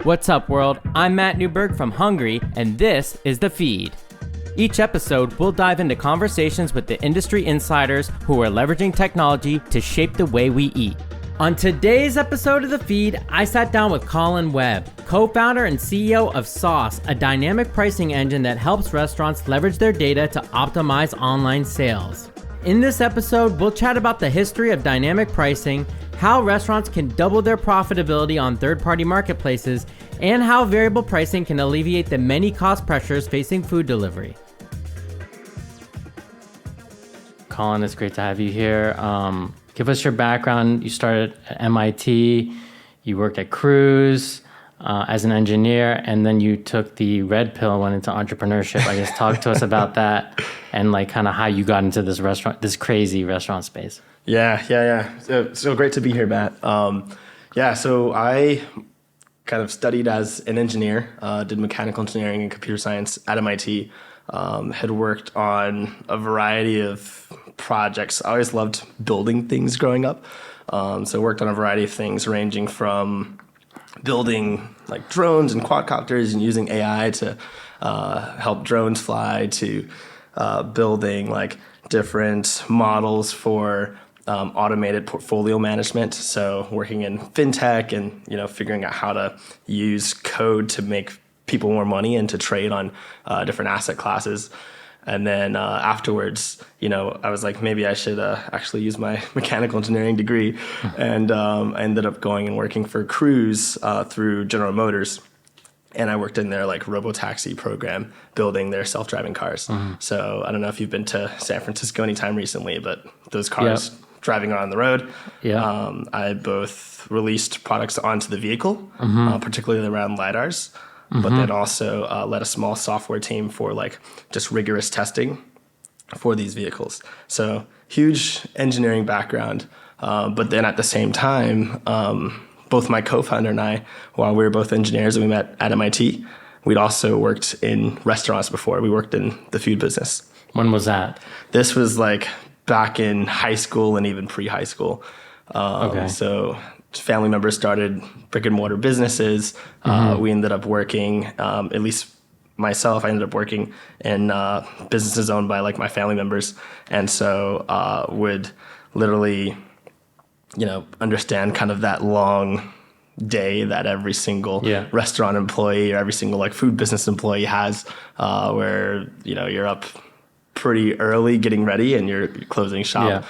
What's up, world? I'm Matt Newberg from Hungry, and this is The Feed. Each episode, we'll dive into conversations with the industry insiders who are leveraging technology to shape the way we eat. On today's episode of The Feed, I sat down with Colin Webb, co-founder and CEO of Sauce, a dynamic pricing engine that helps restaurants leverage their data to optimize online sales. In this episode, we'll chat about the history of dynamic pricing, how restaurants can double their profitability on third-party marketplaces, and how variable pricing can alleviate the many cost pressures facing food delivery. Colin, it's great to have you here. Give us your background. You started at MIT, you worked at Cruise as an engineer, and then you took the red pill and went into entrepreneurship. I guess talk to us about that and like kind of how you got into this crazy restaurant space. Yeah. So great to be here, Matt. So I kind of studied as an engineer, did mechanical engineering and computer science at MIT, had worked on a variety of projects. I always loved building things growing up. So worked on a variety of things ranging from building like drones and quadcopters and using AI to help drones fly to building like different models for automated portfolio management. So working in fintech and, figuring out how to use code to make people more money and to trade on different asset classes. And then afterwards, I was like, maybe I should actually use my mechanical engineering degree. And I ended up going and working for Cruise through General Motors. And I worked in their like robo-taxi program, building their self-driving cars. So I don't know if you've been to San Francisco anytime recently, but those cars driving on the road. I both released products onto the vehicle, particularly around LiDARs, but then also led a small software team for like just rigorous testing for these vehicles. So huge engineering background. But then at the same time, both my co-founder and I, while we were both engineers and we met at MIT, we'd also worked in restaurants before. We worked in the food business. When was that? This was like back in high school and even pre-high school. So family members started brick and mortar businesses. We ended up working, at least myself, I ended up working in businesses owned by like my family members. And so would literally, understand kind of that long day that every single restaurant employee or every single like food business employee has, where, you're up pretty early getting ready and you're closing shop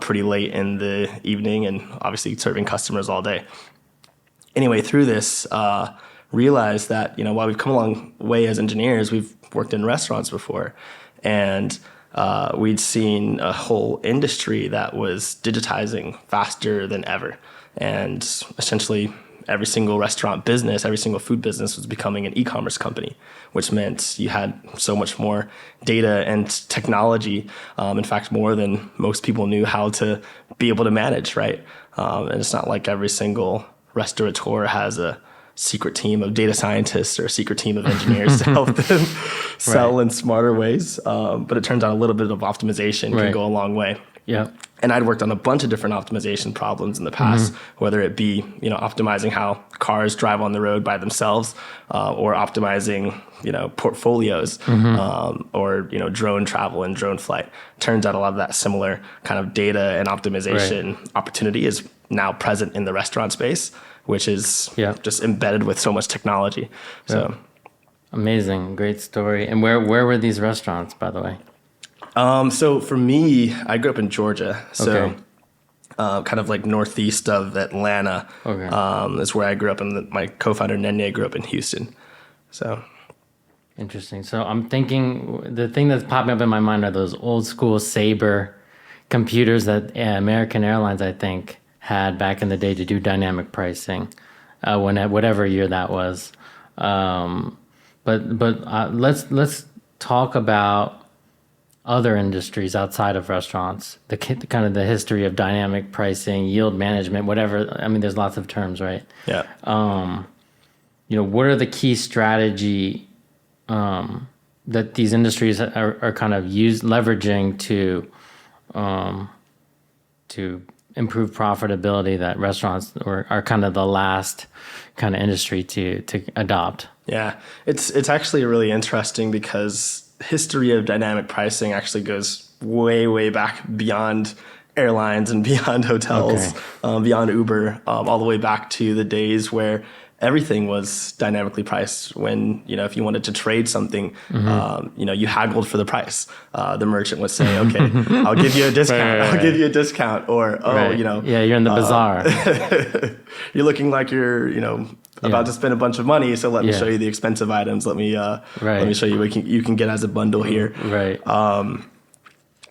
pretty late in the evening and obviously serving customers all day. Anyway, through this, realized that, while we've come a long way as engineers, we've worked in restaurants before. And we'd seen a whole industry that was digitizing faster than ever. And essentially every single restaurant business, every single food business was becoming an e-commerce company, which meant you had so much more data and technology. In fact, more than most people knew how to be able to manage, right? And it's not like every single restaurateur has a secret team of data scientists or a secret team of engineers to help them sell in smarter ways. But it turns out a little bit of optimization can go a long way. Yeah. And I'd worked on a bunch of different optimization problems in the past, whether it be, optimizing how cars drive on the road by themselves, or optimizing, portfolios, or, drone travel and drone flight. Turns out a lot of that similar kind of data and optimization opportunity is now present in the restaurant space, which is just embedded with so much technology. So amazing. Great story. And where were these restaurants, by the way? So for me, I grew up in Georgia. So kind of like northeast of Atlanta is where I grew up. And my co-founder, Nene, grew up in Houston. So interesting. So I'm thinking the thing that's popping up in my mind are those old school Sabre computers that American Airlines, I think, had back in the day to do dynamic pricing, whatever year that was. But let's talk about other industries outside of restaurants, the kind of the history of dynamic pricing, yield management, whatever. I mean, there's lots of terms, right? Yeah. What are the key strategy that these industries are kind of leveraging to improve profitability that restaurants are kind of the last kind of industry to adopt. Yeah, it's actually really interesting because history of dynamic pricing actually goes way back beyond airlines and beyond hotels, beyond Uber, all the way back to the days where everything was dynamically priced. When, if you wanted to trade something, you haggled for the price. The merchant would say, okay, I'll give you a discount. I'll give you a discount. Or, yeah, you're in the bazaar. You're looking like you're, about to spend a bunch of money. So let me show you the expensive items. Let me show you what you can get as a bundle here. Right.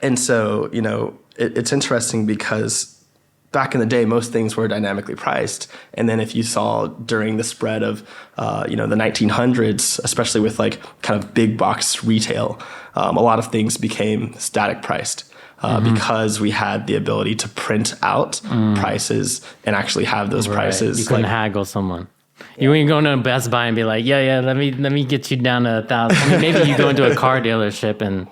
And so, it's interesting because back in the day, most things were dynamically priced. And then if you saw during the spread of, the 1900s, especially with like kind of big box retail, a lot of things became static priced because we had the ability to print out prices and actually have those prices. You couldn't haggle someone. You can go into Best Buy and be like, let me get you down to 1,000. I mean, maybe you go into a car dealership and,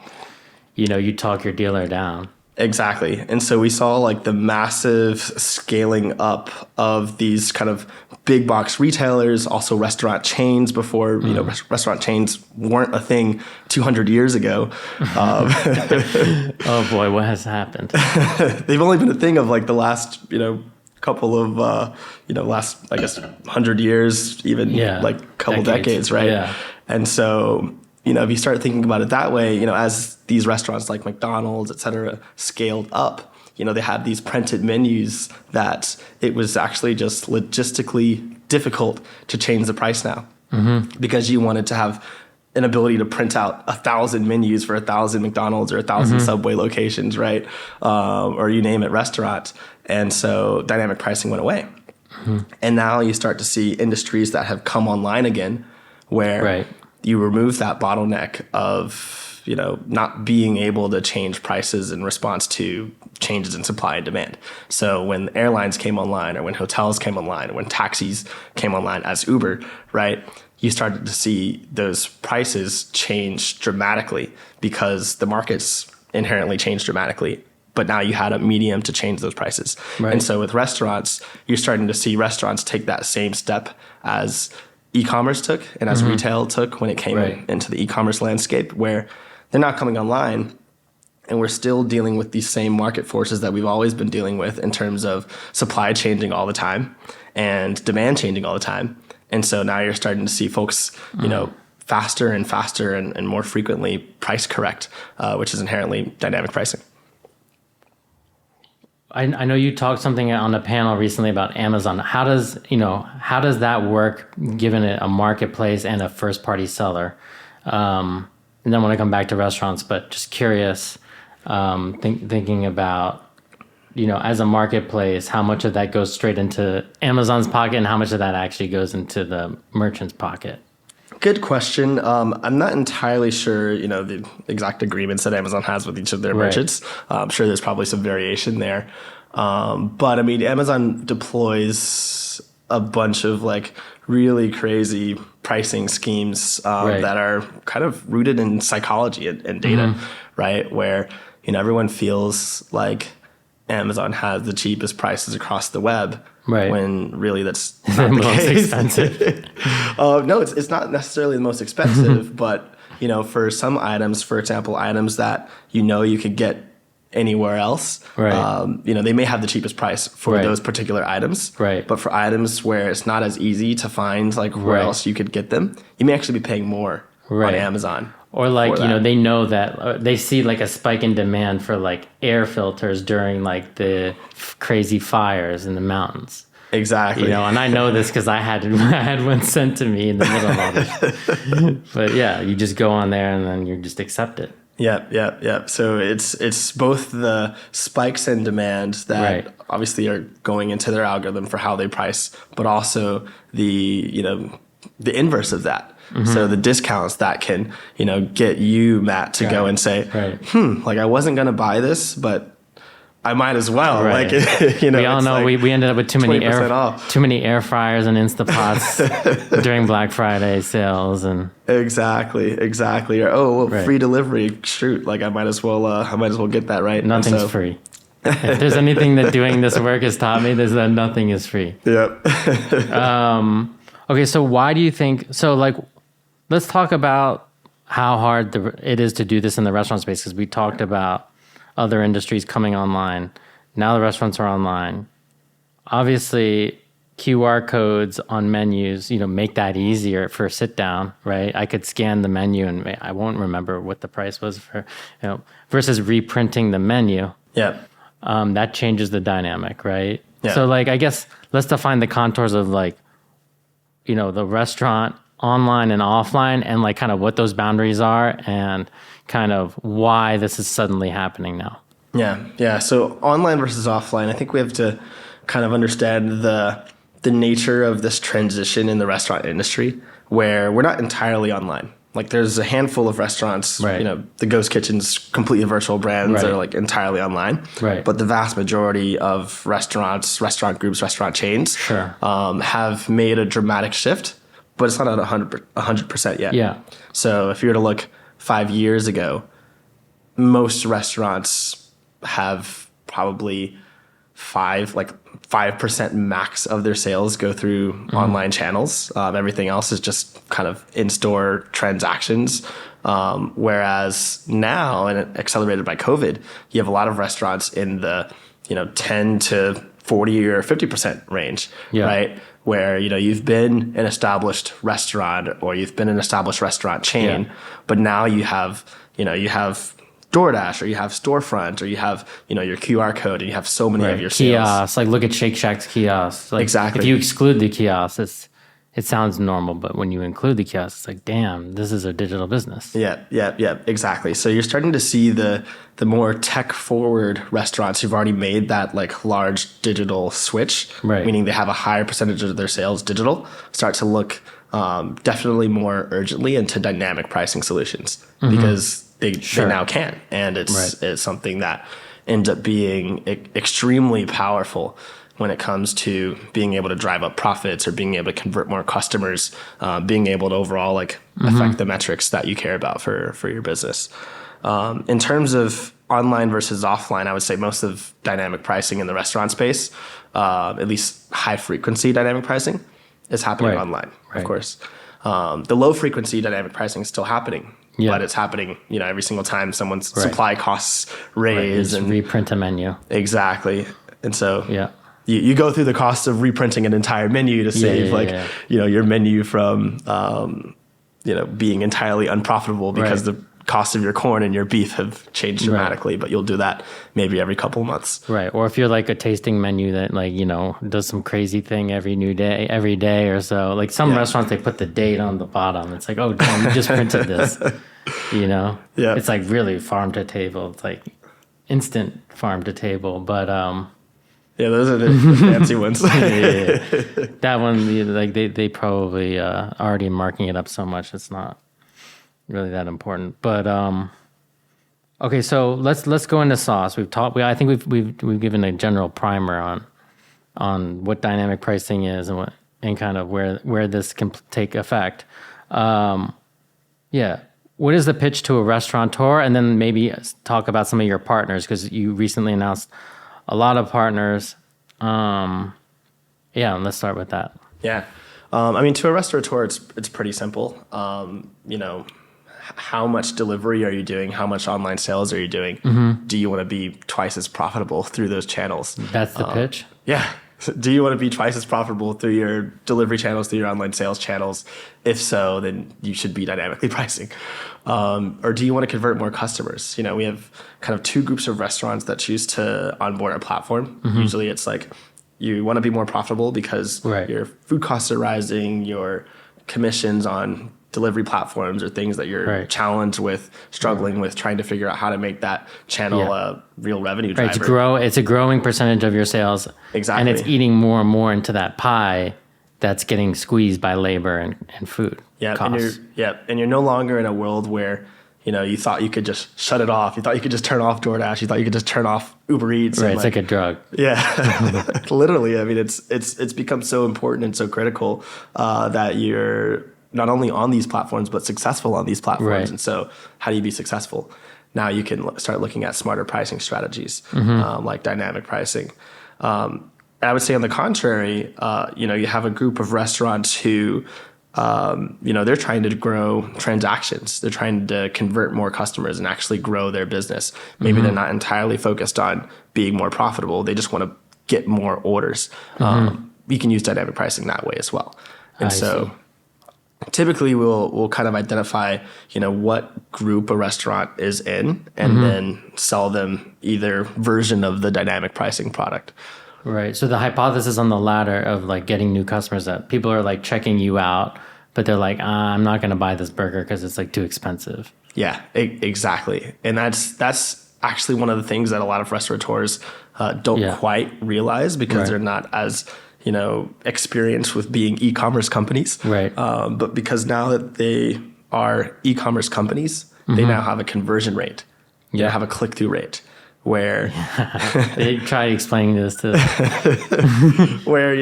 you talk your dealer down. Exactly. And so we saw like the massive scaling up of these kind of big box retailers, also restaurant chains before, restaurant chains weren't a thing 200 years ago. Oh boy, what has happened? They've only been a thing of like the last, couple of, last, I guess, 100 years, even like couple decades, right? Yeah. And so, if you start thinking about it that way, as these restaurants like McDonald's, et cetera, scaled up, they had these printed menus that it was actually just logistically difficult to change the price now because you wanted to have an ability to print out 1,000 menus for 1,000 McDonald's or 1,000 Subway locations, right? Or you name it, restaurant. And so dynamic pricing went away. And now you start to see industries that have come online again where you remove that bottleneck of, not being able to change prices in response to changes in supply and demand. So when airlines came online or when hotels came online or when taxis came online as Uber, right, you started to see those prices change dramatically because the markets inherently changed dramatically. But now you had a medium to change those prices. Right. And so with restaurants, you're starting to see restaurants take that same step as e-commerce took and as retail took when it came into the e-commerce landscape, where they're not coming online and we're still dealing with these same market forces that we've always been dealing with in terms of supply changing all the time and demand changing all the time. And so now you're starting to see folks, faster and faster and more frequently price correct, which is inherently dynamic pricing. I know you talked something on a panel recently about Amazon. How does that work given it a marketplace and a first party seller? And then I want to come back to restaurants, but just curious, thinking about, as a marketplace, how much of that goes straight into Amazon's pocket and how much of that actually goes into the merchant's pocket? Good question. I'm not entirely sure, the exact agreements that Amazon has with each of their merchants. I'm sure there's probably some variation there. But I mean, Amazon deploys a bunch of like really crazy pricing schemes that are kind of rooted in psychology and data, right? Where, everyone feels like Amazon has the cheapest prices across the web. Right. When really that's not the most case. Expensive. No, it's not necessarily the most expensive, but for some items, for example, items that you could get anywhere else, they may have the cheapest price for those particular items. Right. But for items where it's not as easy to find like where else you could get them, you may actually be paying more on Amazon. Or like, they know that they see like a spike in demand for like air filters during like the crazy fires in the mountains. Exactly. And I know this because I had one sent to me in the middle of all this. But yeah, you just go on there and then you just accept it. Yeah. So it's both the spikes in demand that obviously are going into their algorithm for how they price, but also the inverse of that. So the discounts that can, get you, Matt, to go and say, like I wasn't going to buy this, but I might as well. Like, we all know like we ended up with too many air fryers and Instapots during Black Friday sales and exactly. Or free delivery. Shoot, like I might as well get that, right? Nothing's free. If there's anything that doing this work has taught me, is that nothing is free. Yep. Okay, so why do you think, so like, let's talk about how hard it is to do this in the restaurant space, because we talked about other industries coming online. Now the restaurants are online. Obviously, QR codes on menus, make that easier for sit down, right? I could scan the menu and I won't remember what the price was for, versus reprinting the menu. Yeah. That changes the dynamic, right? Yeah. So like, I guess let's define the contours of like, the restaurant online and offline, and like kind of what those boundaries are and kind of why this is suddenly happening now. Yeah. Yeah. So online versus offline, I think we have to kind of understand the nature of this transition in the restaurant industry, where we're not entirely online. Like there's a handful of restaurants, right. The Ghost Kitchen's completely virtual brands right. that are like entirely online. Right. But the vast majority of restaurants, restaurant groups, restaurant chains sure. Have made a dramatic shift, but it's not at 100% yet. Yeah. So if you were to look 5 years ago, most restaurants have probably 5% max of their sales go through online channels. Everything else is just kind of in-store transactions. Whereas now, and accelerated by COVID, you have a lot of restaurants in the 10 to 40 or 50% range, yeah. right? Where you've been an established restaurant or you've been an established restaurant chain, yeah. but now you have DoorDash, or you have Storefront, or you have, your QR code, and you have so many right. of your sales. Kiosks, like look at Shake Shack's kiosks. Like exactly. If you exclude the kiosks, it sounds normal, but when you include the kiosks, it's like, damn, this is a digital business. Yeah, exactly. So you're starting to see the more tech-forward restaurants who've already made that like large digital switch, right. meaning they have a higher percentage of their sales digital, start to look definitely more urgently into dynamic pricing solutions, because they now can. And it's something that ends up being extremely powerful when it comes to being able to drive up profits or being able to convert more customers, being able to overall affect the metrics that you care about for your business. In terms of online versus offline, I would say most of dynamic pricing in the restaurant space, at least high frequency dynamic pricing, is happening online, of course. The low frequency dynamic pricing is still happening. Yeah. But it's happening, every single time someone's supply costs raise and reprint a menu. Exactly. And so you go through the cost of reprinting an entire menu to save your menu from being entirely unprofitable because the cost of your corn and your beef have changed dramatically, but you'll do that maybe every couple of months. Right. Or if you're like a tasting menu that does some crazy thing every day or so. Like some restaurants, they put the date on the bottom. It's like, oh, damn, you just printed this, Yeah. It's like really farm to table. It's like instant farm to table. But, those are the fancy ones. That one, like they probably already marking it up so much. It's not really that important, but okay. So let's go into sauce. I think we've given a general primer on what dynamic pricing is and kind of where this can take effect. What is the pitch to a restaurateur, and then maybe talk about some of your partners, because you recently announced a lot of partners. Let's start with that. Yeah, to a restaurateur, it's pretty simple. How much delivery are you doing? How much online sales are you doing? Mm-hmm. Do you want to be twice as profitable through those channels? That's the pitch? Yeah. Do you want to be twice as profitable through your delivery channels, through your online sales channels? If so, then you should be dynamically pricing. Or do you want to convert more customers? We have kind of two groups of restaurants that choose to onboard our platform. Mm-hmm. Usually it's like you want to be more profitable because your food costs are rising, your commissions on delivery platforms or things that you're challenged with, struggling with, trying to figure out how to make that channel a real revenue driver. It's a growing percentage of your sales. Exactly. And it's eating more and more into that pie that's getting squeezed by labor and food costs. And you're no longer in a world where, you thought you could just shut it off. You thought you could just turn off DoorDash. You thought you could just turn off Uber Eats. Right, it's like a drug. Yeah, literally. It's become so important and so critical that you're not only on these platforms, but successful on these platforms. Right. And so how do you be successful? now you can start looking at smarter pricing strategies, like dynamic pricing. I would say on the contrary, you have a group of restaurants who, they're trying to grow transactions. They're trying to convert more customers and actually grow their business. Maybe they're not entirely focused on being more profitable. They just want to get more orders. You can use dynamic pricing that way as well. And so typically we'll kind of identify, what group a restaurant is in and then sell them either version of the dynamic pricing product. Right. So the hypothesis on the latter of like getting new customers, that people are like checking you out, but they're like, I'm not going to buy this burger because it's like too expensive. Yeah, exactly. And that's actually one of the things that a lot of restaurateurs don't quite realize because they're not as, experienced with being e-commerce companies. Right. But because now that they are e-commerce companies, they now have a conversion rate. They have a click-through rate. Where they try explaining this to where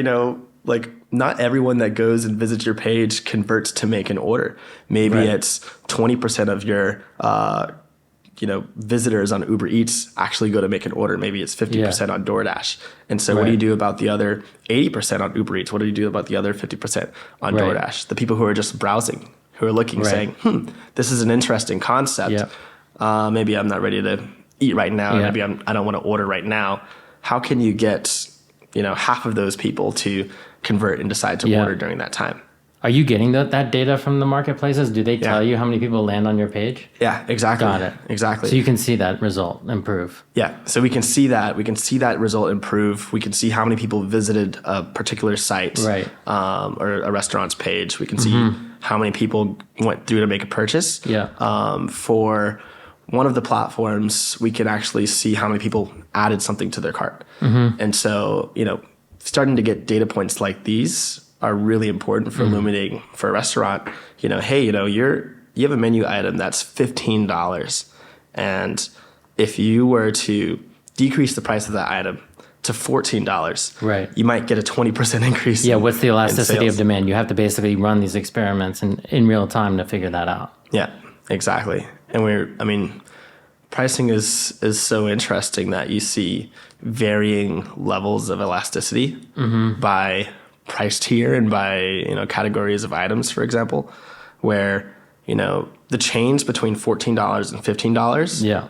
not everyone that goes and visits your page converts to make an order. Maybe it's 20% of your visitors on Uber Eats actually go to make an order. Maybe it's 50% on DoorDash. And so what do you do about the other 80% on Uber Eats? What do you do about the other 50% on DoorDash? The people who are just browsing, who are looking, saying, this is an interesting concept. Maybe I'm not ready to eat right now. Maybe I don't want to order right now. How can you get, half of those people to convert and decide to order during that time? Are you getting that data from the marketplaces? Do they tell you how many people land on your page? Yeah, exactly. Got it. Exactly. So you can see that result improve. Yeah. So we can see that. We can see that result improve. We can see how many people visited a particular site or a restaurant's page. We can see how many people went through to make a purchase. For one of the platforms, we can actually see how many people added something to their cart. And so, starting to get data points like these are really important for illuminating for a restaurant. Hey, you have a menu item that's $15. And if you were to decrease the price of that item to $14, you might get a 20% increase. Yeah, what's the elasticity of demand? You have to basically run these experiments in real time to figure that out. Yeah, exactly. And pricing is so interesting that you see varying levels of elasticity by price tier and by, categories of items, for example, where, the change between $14 and $15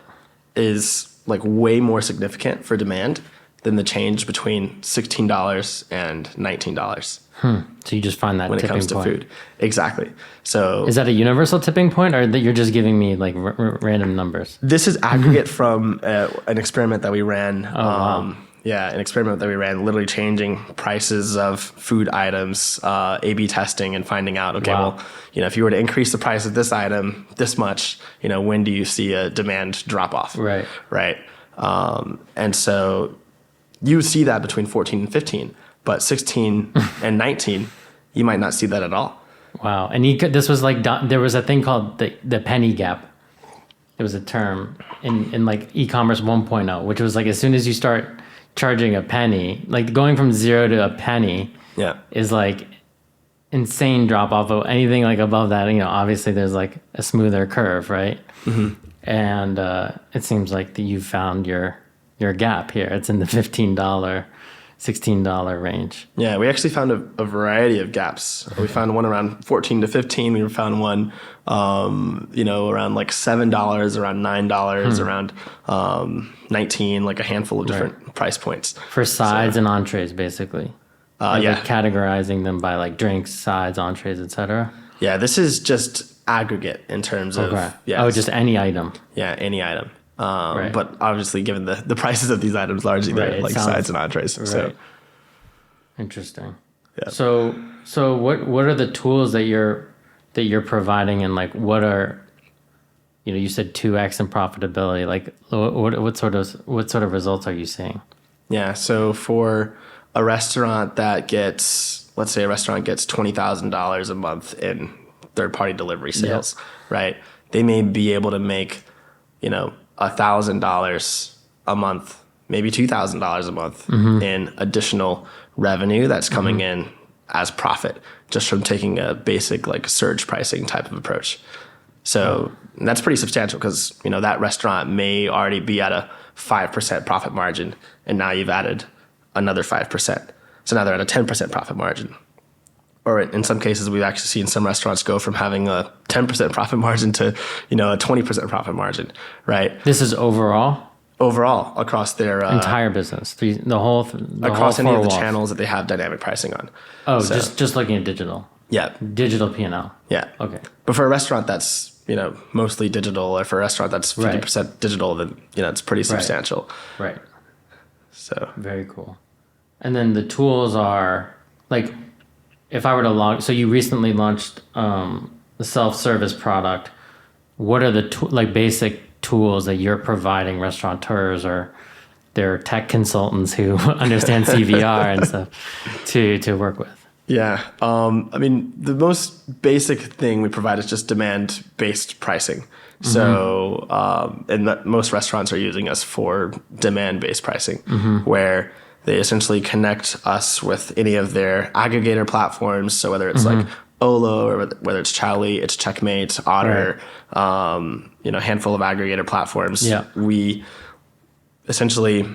is like way more significant for demand than the change between $16 and $19. So you just find that when it comes to food. Exactly. So is that a universal tipping point, or that you're just giving me like random numbers? This is aggregate from an experiment that we ran. An experiment that we ran, literally changing prices of food items, A/B testing, and finding out, if you were to increase the price of this item this much, when do you see a demand drop off? Right. And so you see that between 14 and 15. But 16 and 19, you might not see that at all. Wow. And this was like, there was a thing called the penny gap. It was a term in like e-commerce 1.0, which was like, as soon as you start charging a penny, like going from 0 to a penny is like insane drop off. Of anything like above that, obviously there's like a smoother curve, right? And it seems like that you found your gap here. It's in the $15, $16 range. Yeah, we actually found a variety of gaps. We found one around 14 to 15. We found one, around like $7, around $9, around 19, like a handful of different price points. For sides and entrees, basically. Like categorizing them by like drinks, sides, entrees, etc. Yeah, this is just aggregate in terms of... just any item. Yeah, any item. But obviously, given the prices of these items, largely they're like sides and entrees. Right. So interesting. Yeah. So what are the tools that you're providing, and like what are, you said 2x in profitability. Like what sort of results are you seeing? Yeah. So for a restaurant that gets, let's say a restaurant gets $20,000 a month in third-party delivery sales, right? They may be able to make, $1,000 a month, maybe $2,000 a month in additional revenue that's coming in as profit, just from taking a basic like surge pricing type of approach. So that's pretty substantial because, that restaurant may already be at a 5% profit margin, and now you've added another 5%. So now they're at a 10% profit margin. Or in some cases, we've actually seen some restaurants go from having a 10% profit margin to, a 20% profit margin, right? This is overall across their entire business, across any of the channels that they have dynamic pricing on. Oh, so, just looking at digital. Yeah. Digital P&L. Yeah. Okay. But for a restaurant that's, mostly digital, or for a restaurant that's 50% digital, then, it's pretty substantial. Right. So. Very cool. And then the tools are, like, if I were to log, so you recently launched the self-service product. What are the basic tools that you're providing restaurateurs or their tech consultants who understand CVR and stuff to work with? Yeah. The most basic thing we provide is just demand-based pricing. Mm-hmm. So, and most restaurants are using us for demand-based pricing, where they essentially connect us with any of their aggregator platforms. So whether it's like Olo, or whether it's Chowly, it's Checkmate, Otter, a handful of aggregator platforms. Yeah. We essentially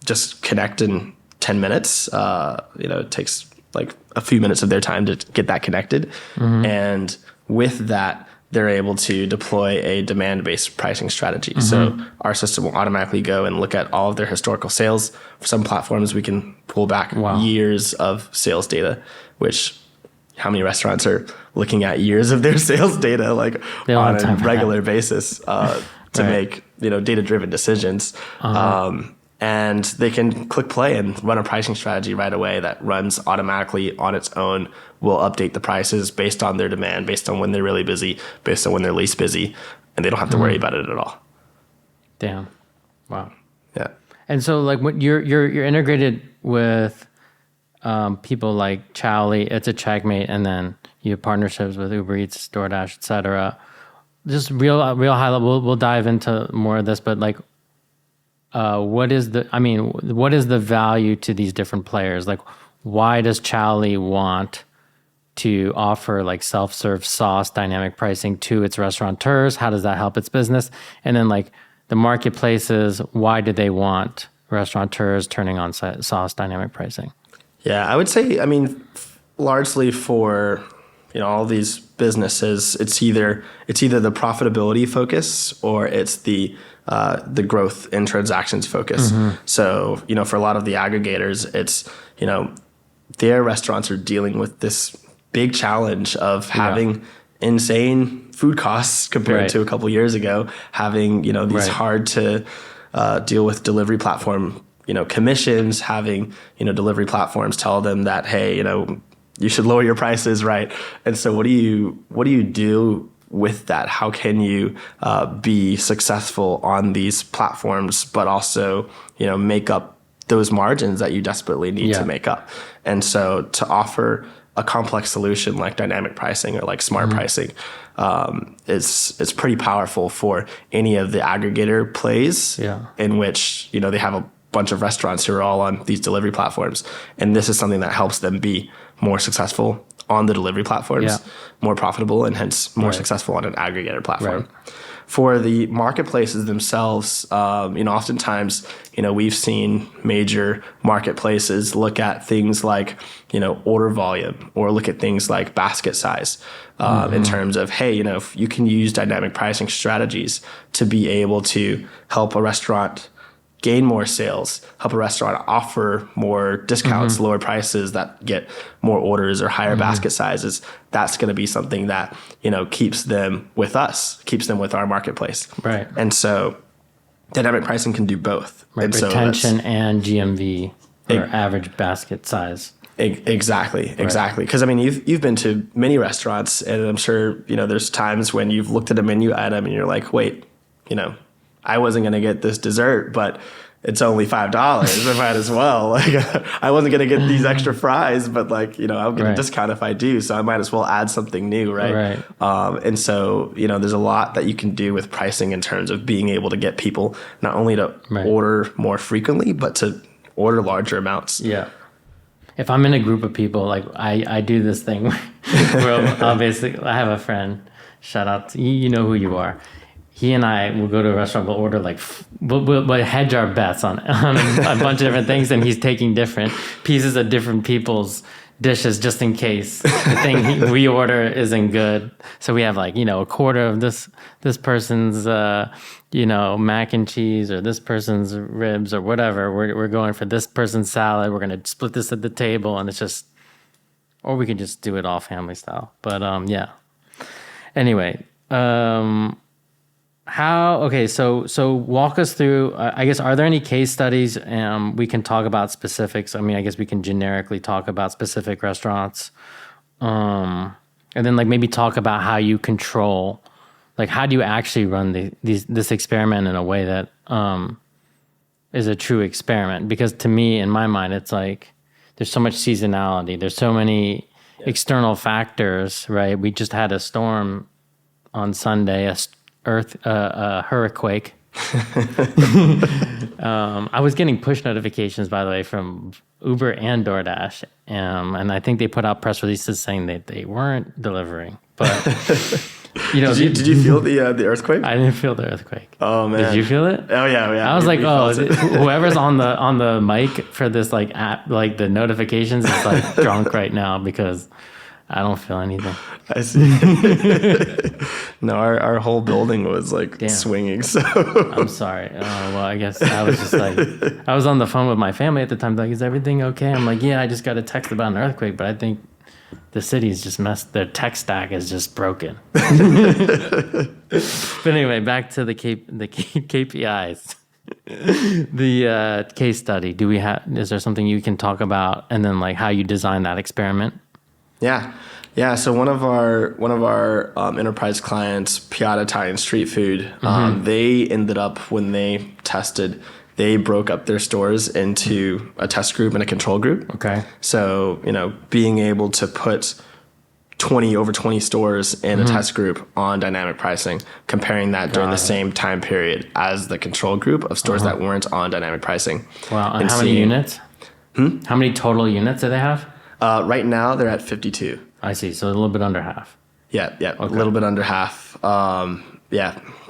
just connect in 10 minutes. It takes like a few minutes of their time to get that connected. And with that, they're able to deploy a demand-based pricing strategy. So our system will automatically go and look at all of their historical sales. For some platforms, we can pull back years of sales data, which how many restaurants are looking at years of their sales data on a regular basis to make data-driven decisions. And they can click play and run a pricing strategy right away that runs automatically on its own. Will update the prices based on their demand, based on when they're really busy, based on when they're least busy, and they don't have to worry about it at all. Damn. Wow. Yeah. And so, like, when you're integrated with people like Chowly, it's a Checkmate, and then you have partnerships with Uber Eats, DoorDash, etc. Just real high level. We'll dive into more of this, but like, what is the value to these different players? Like, why does Chowly want to offer like self-serve sauce dynamic pricing to its restaurateurs? How does that help its business? And then like the marketplaces, why do they want restaurateurs turning on sauce dynamic pricing? Yeah, I would say, largely for, all these businesses, it's either the profitability focus or it's the growth in transactions focus. So, for a lot of the aggregators, it's, their restaurants are dealing with this big challenge of having insane food costs compared to a couple years ago, having, these hard to deal with delivery platform, commissions, having, delivery platforms tell them that, hey, you should lower your prices, right? And so what do you do with that? How can you be successful on these platforms, but also, make up those margins that you desperately need to make up? And so to offer a complex solution like dynamic pricing or like smart pricing is pretty powerful for any of the aggregator plays in which, they have a bunch of restaurants who are all on these delivery platforms. And this is something that helps them be more successful on the delivery platforms, more profitable, and hence more successful on an aggregator platform. For the marketplaces themselves, oftentimes, we've seen major marketplaces look at things like, order volume, or look at things like basket size, in terms of, hey, if you can use dynamic pricing strategies to be able to help a restaurant gain more sales, help a restaurant offer more discounts, lower prices that get more orders or higher basket sizes, that's going to be something that, keeps them with us, keeps them with our marketplace. Right. And so dynamic pricing can do both. Right. And retention and GMV, or average basket size. Exactly. Because you've been to many restaurants, and I'm sure, there's times when you've looked at a menu item and you're like, wait, I wasn't going to get this dessert, but it's only $5. I might as well. Like, I wasn't going to get these extra fries, but I'll get a discount if I do. So I might as well add something new. Right. And so, there's a lot that you can do with pricing in terms of being able to get people not only to order more frequently, but to order larger amounts. Yeah. If I'm in a group of people, like I do this thing where obviously I have a friend. shout out to you know who you are. He and I will go to a restaurant, we'll order we'll hedge our bets on a bunch of different things, and he's taking different pieces of different people's dishes just in case the thing we order isn't good. So we have a quarter of this person's mac and cheese, or this person's ribs, or whatever. We're going for this person's salad. We're going to split this at the table, and it's just, or we could just do it all family style. But yeah. Anyway, so walk us through, I guess, are there any case studies we can talk about specifics? I mean, I guess we can generically talk about specific restaurants. And then maybe talk about how you control, how do you actually run this experiment in a way that is a true experiment? Because to me, in my mind, it's there's so much seasonality. There's so many external factors, right? We just had a storm on Sunday, hurricane. I was getting push notifications, by the way, from Uber and DoorDash, and I think they put out press releases saying that they weren't delivering. But did you feel the earthquake? I didn't feel the earthquake. Oh man, did you feel it? Oh yeah. I was whoever's on the mic for this app, the notifications is drunk right now, because I don't feel anything. I see. No, our whole building was swinging. So I'm sorry. Well, I guess I was just I was on the phone with my family at the time. Is everything okay? I'm yeah, I just got a text about an earthquake, but I think the city's just messed. Their tech stack is just broken. But anyway, back to the KPIs. The case study. Is there something you can talk about, and then how you design that experiment? Yeah. So one of our enterprise clients, Piatti Italian Street Food, they ended up, when they tested, they broke up their stores into a test group and a control group. Okay. So being able to put over 20 stores in a test group on dynamic pricing, comparing that during the same time period as the control group of stores that weren't on dynamic pricing. Wow. And how many units? How many total units do they have? Right now, they're at 52. I see. So a little bit under half. Yeah, okay. A little bit under half.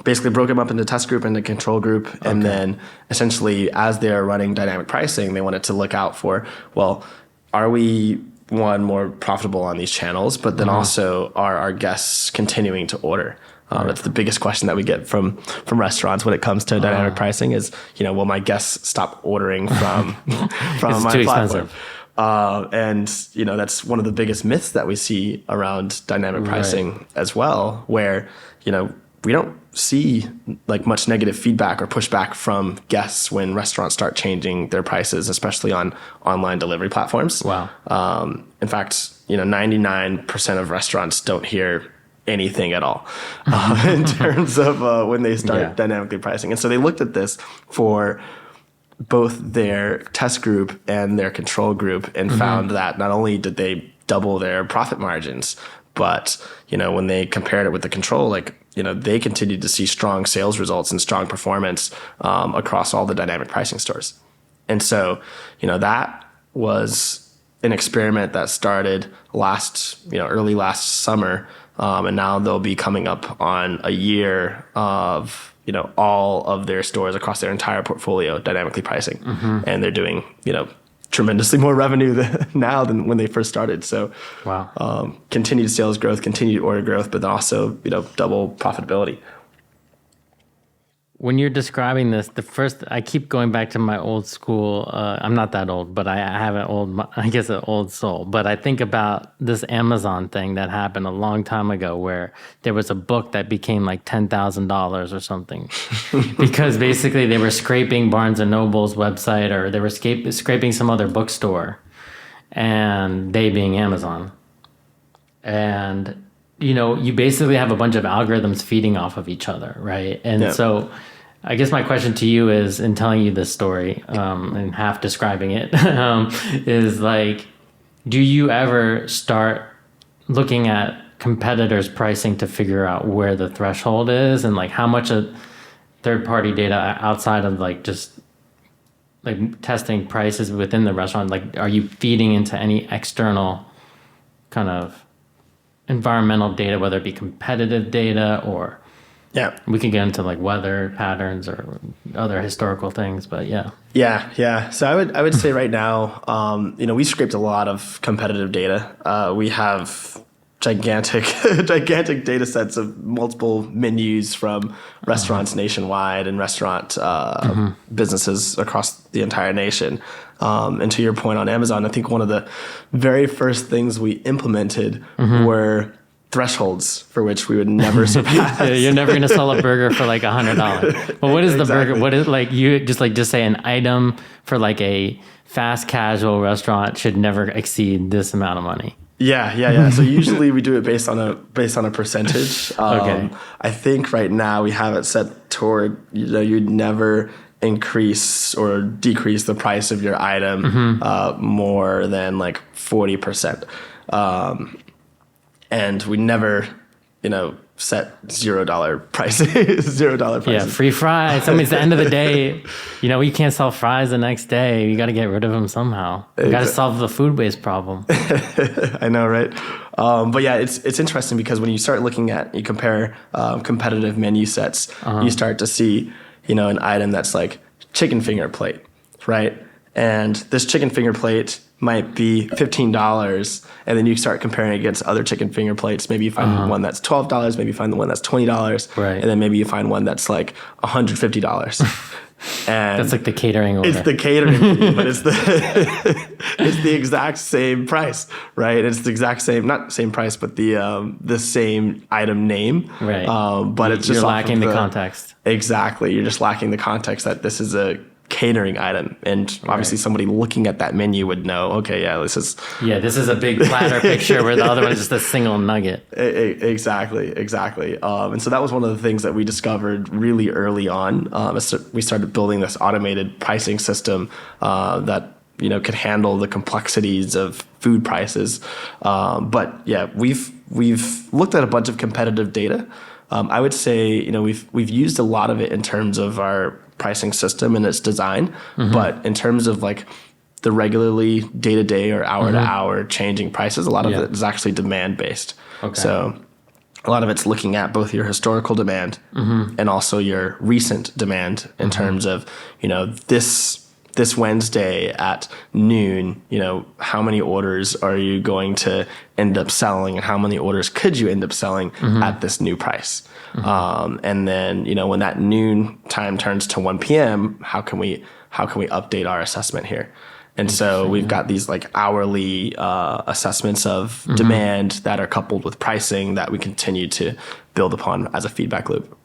Basically broke them up into test group and the control group. And then essentially, as they're running dynamic pricing, they wanted to look out for, are we, more profitable on these channels, but then also are our guests continuing to order? That's the biggest question that we get from restaurants when it comes to dynamic pricing is, will my guests stop ordering from my platform? Expensive. And that's one of the biggest myths that we see around dynamic pricing as well, where we don't see much negative feedback or pushback from guests when restaurants start changing their prices, especially on online delivery platforms. Wow. In fact, 99% of restaurants don't hear anything at all in terms of when they start dynamically pricing. And so they looked at this for both their test group and their control group and found that not only did they double their profit margins, but when they compared it with the control, they continued to see strong sales results and strong performance across all the dynamic pricing stores. And so that was an experiment that started early last summer, and now they'll be coming up on a year of all of their stores across their entire portfolio dynamically pricing. And they're doing, tremendously more revenue now than when they first started. So wow. Continued sales growth, continued order growth, but then also, double profitability. When you're describing this, I keep going back to my old school. I'm not that old, but I have an old soul. But I think about this Amazon thing that happened a long time ago, where there was a book that became $10,000 or something, because basically they were scraping Barnes and Noble's website, or they were scraping some other bookstore, and they being Amazon, and you basically have a bunch of algorithms feeding off of each other, right? And so I guess my question to you is, in telling you this story and half describing it, is do you ever start looking at competitors' pricing to figure out where the threshold is, and how much of third-party data outside of just testing prices within the restaurant, are you feeding into any external kind of environmental data, whether it be competitive data or Yeah. we can get into like weather patterns or other historical things, but yeah. Yeah. So I would say right now, we scraped a lot of competitive data. We have gigantic data sets of multiple menus from restaurants nationwide and restaurant businesses across the entire nation. And to your point on Amazon, I think one of the very first things we implemented were thresholds for which we would never surpass. You're never going to sell a burger for like $100. But what is the burger? What is like you just say an item for like a fast casual restaurant should never exceed this amount of money. Yeah. So usually we do it based on a percentage. Okay. I think right now we have it set toward you'd never increase or decrease the price of your item more than like 40%. And we never, set $0 prices. $0 prices. Yeah, free fries. I mean, it's the end of the day. You can't sell fries the next day. You got to get rid of them somehow. You got to solve the food waste problem. I know, right? But yeah, it's interesting because when you start you compare competitive menu sets, you start to see, an item that's like chicken finger plate, right? And this chicken finger plate might be $15, and then you start comparing against other chicken finger plates. Maybe you find one that's $12, maybe you find the one that's $20, right? And then maybe you find one that's like $150. And that's like the catering order. It's the catering, but it's the exact same price, right? It's the exact same, not same price, but the same item name, right? But it's just you're lacking the context. Exactly, you're just lacking the context that this is a catering item, and obviously somebody looking at that menu would know, okay, this is a big platter picture where the other one is just a single nugget. Exactly. And so that was one of the things that we discovered really early on. We started building this automated pricing system that could handle the complexities of food prices. But yeah, we've looked at a bunch of competitive data. I would say we've used a lot of it in terms of our pricing system and its design, but in terms of like the regularly day-to-day or hour-to-hour changing prices, a lot of it is actually demand-based. Okay. So a lot of it's looking at both your historical demand and also your recent demand in terms of, this Wednesday at noon, how many orders are you going to end up selling, and how many orders could you end up selling at this new price? And then, when that noon time turns to 1 p.m., how can we update our assessment here? And so we've got these like hourly assessments of demand that are coupled with pricing that we continue to build upon as a feedback loop.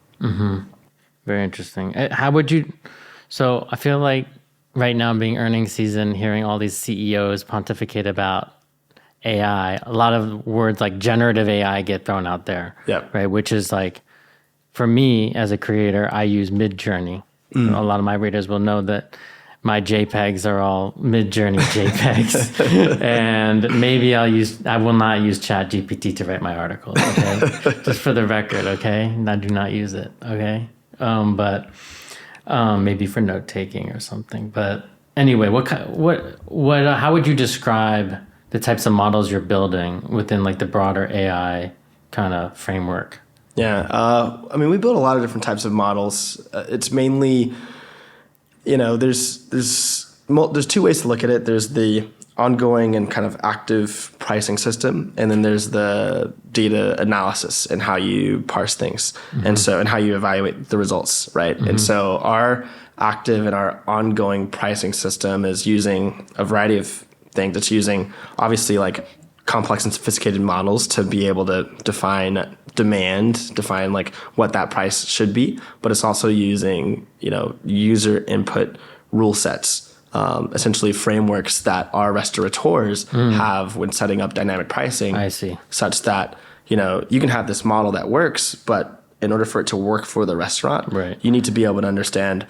Very interesting. So I feel like right now being earnings season, hearing all these CEOs pontificate about AI, a lot of words like generative AI get thrown out there, right? Which is like, for me as a creator, I use Midjourney. A lot of my readers will know that my JPEGs are all Midjourney JPEGs, and maybe I will not use ChatGPT to write my articles. Okay, just for the record. Okay, I do not use it. Okay, but maybe for note taking or something. But anyway, how would you describe the types of models you're building within like the broader AI kind of framework? Yeah, we build a lot of different types of models. It's mainly, there's two ways to look at it. There's the ongoing and kind of active pricing system, and then there's the data analysis and how you parse things, and how you evaluate the results, right? And so our active and our ongoing pricing system is using a variety of things. It's using obviously like complex and sophisticated models to be able to define demand, define like what that price should be, but it's also using, user input rule sets, essentially frameworks that our restaurateurs have when setting up dynamic pricing. I see. Such that, you can have this model that works, but in order for it to work for the restaurant, you need to be able to understand,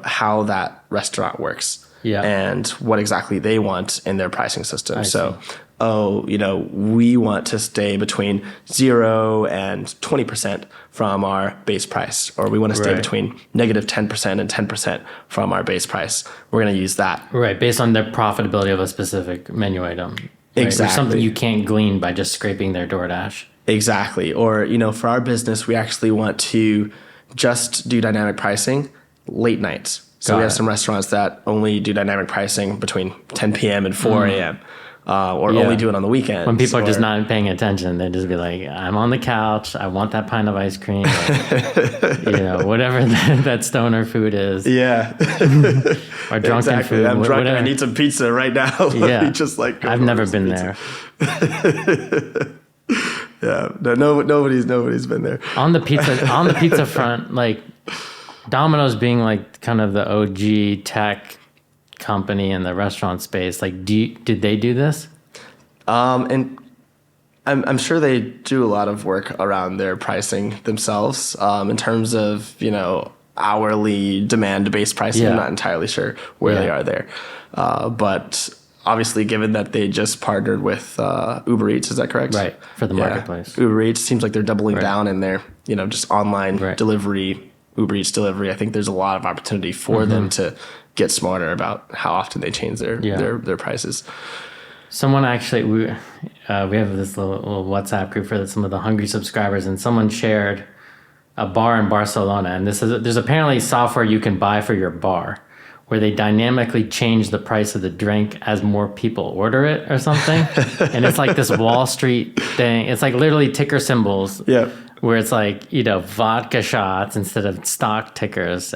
how that restaurant works and what exactly they want in their pricing system. I see. We want to stay between 0 and 20% from our base price, or we want to stay between negative 10% and 10% from our base price. We're going to use that. Right, based on the profitability of a specific menu item. Right? Exactly. There's something you can't glean by just scraping their DoorDash. Exactly. Or, for our business, we actually want to just do dynamic pricing late nights. So we have some restaurants that only do dynamic pricing between 10 p.m. and 4 a.m. Or only do it on the weekends. When people are just not paying attention, they just be like, I'm on the couch. I want that pint of ice cream. Or, whatever that stoner food is. Yeah. Or drunken food. I'm drunk and I need some pizza right now. Yeah. Just like I've never been there. Yeah. No, nobody's been there. On the pizza front, like Domino's being like kind of the OG tech company in the restaurant space, like did they do this? And I'm sure they do a lot of work around their pricing themselves, in terms of hourly demand-based pricing. I'm not entirely sure where they are there, but obviously, given that they just partnered with Uber Eats, is that correct? Right, for the marketplace. Uber Eats seems like they're doubling down in their just online delivery, Uber Eats delivery. I think there's a lot of opportunity for them to get smarter about how often they change their prices. Someone actually, we have this little WhatsApp group for some of the hungry subscribers, and someone shared a bar in Barcelona, and there's apparently software you can buy for your bar where they dynamically change the price of the drink as more people order it or something. And it's like this Wall Street thing. It's like literally ticker symbols. Yeah. Where it's like, vodka shots instead of stock tickers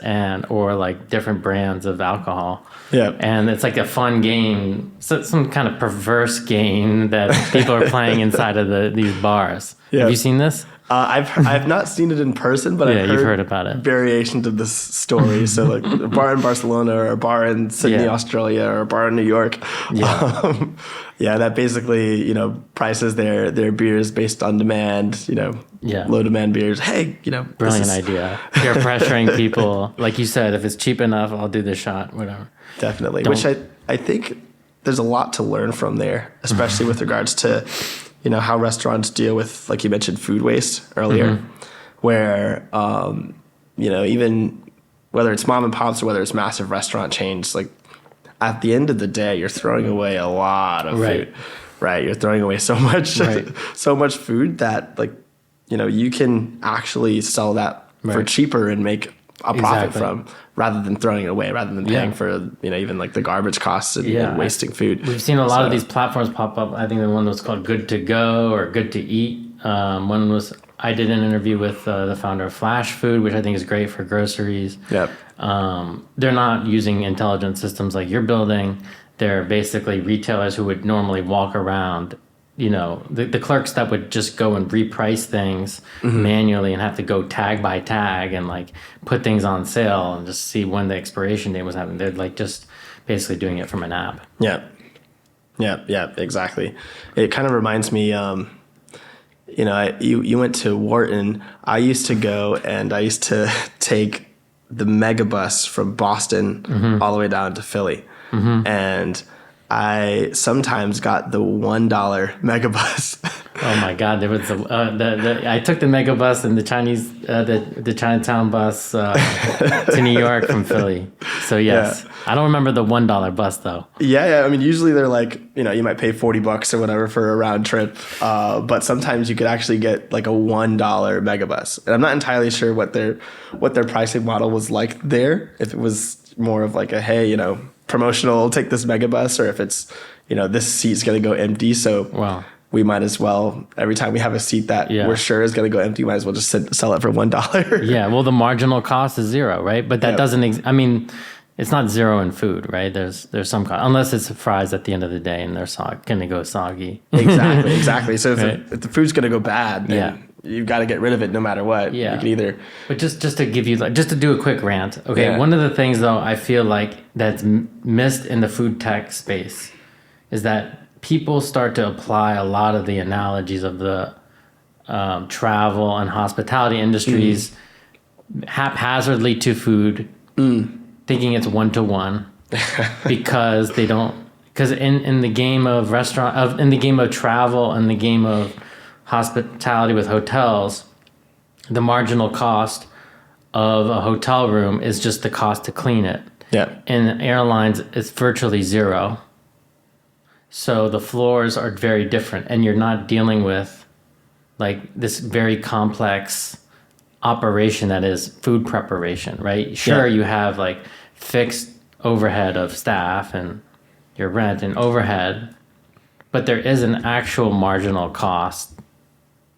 or like different brands of alcohol. Yeah. And it's like a fun game, some kind of perverse game that people are playing inside of these bars. Yeah. Have you seen this? I've not seen it in person, but I've heard about it. Variations of this story. So like a bar in Barcelona or a bar in Sydney, Australia, or a bar in New York. Yeah. That basically, prices their beers based on demand, low demand beers. Hey, brilliant idea. Peer pressuring people. Like you said, if it's cheap enough, I'll do the shot, whatever. Definitely. Which I think there's a lot to learn from there, especially with regards to how restaurants deal with, like you mentioned, food waste earlier, where, even whether it's mom and pops or whether it's massive restaurant chains, like at the end of the day, you're throwing away a lot of food, right? You're throwing away so much, so much food that you can actually sell that for cheaper and make a profit from, rather than throwing it away, rather than paying for even like the garbage costs and wasting food. We've seen a lot of these platforms pop up. I think the one was called Good to Go or Good to Eat. One was, I did an interview with the founder of Flash Food, which I think is great for groceries. Yep. They're not using intelligent systems like you're building. They're basically retailers who would normally walk around, the clerks that would just go and reprice things manually and have to go tag by tag and like put things on sale and just see when the expiration date was happening. They're like just basically doing it from an app. Yeah, exactly. It kind of reminds me, you went to Wharton. I used to go and I used to take the megabus from Boston all the way down to Philly. And I sometimes got the $1 megabus. Oh my God! There was I took the megabus and the Chinatown bus to New York from Philly. So yes, I don't remember the $1 bus though. Yeah. I mean, usually they're like, you might pay $40 or whatever for a round trip, but sometimes you could actually get like a $1 megabus. And I'm not entirely sure what their pricing model was like there. If it was more of like a promotional, take this megabus, or if it's this seat's going to go empty, so we might as well, every time we have a seat that we're sure is going to go empty, we might as well just sell it for $1. Yeah, well, the marginal cost is zero, right? But that doesn't it's not zero in food, right? There's some cost, unless it's fries at the end of the day and they're going to go soggy. Exactly. So if the food's going to go bad, then you've got to get rid of it no matter what. Yeah. You can either... But just to give you, just to do a quick rant. Okay, one of the things, though, I feel like that's missed in the food tech space is that people start to apply a lot of the analogies of the travel and hospitality industries haphazardly to food, thinking it's one-to-one because they don't... Because in the game of in the game of travel and the game of hospitality with hotels, the marginal cost of a hotel room is just the cost to clean it. Yeah. In airlines, it's virtually zero. So the floors are very different, and you're not dealing with like this very complex operation that is food preparation, right? Sure, you have like fixed overhead of staff and your rent and overhead, but there is an actual marginal cost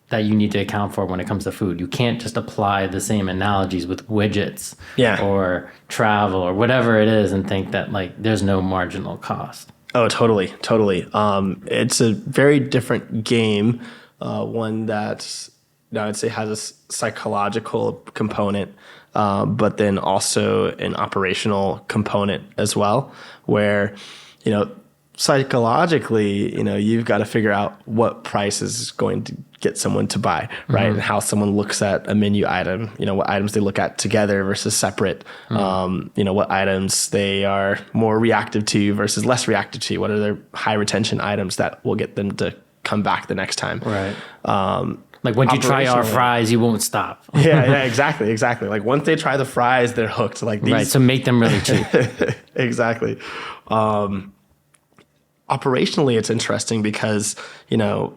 that you need to account for when it comes to food. You can't just apply the same analogies with widgets or travel or whatever it is and think that like there's no marginal cost. Oh, totally. It's a very different game, one that I'd say has a psychological component, but then also an operational component as well, where, psychologically, you've got to figure out what price is going to get someone to buy, right? And how someone looks at a menu item, what items they look at together versus separate, what items they are more reactive to versus less reactive to, what are their high retention items that will get them to come back the next time. Right. Like once you try our fries, you won't stop. yeah, exactly. Like once they try the fries, they're hooked. Like these. Right, so make them really cheap. Exactly. Operationally, it's interesting because,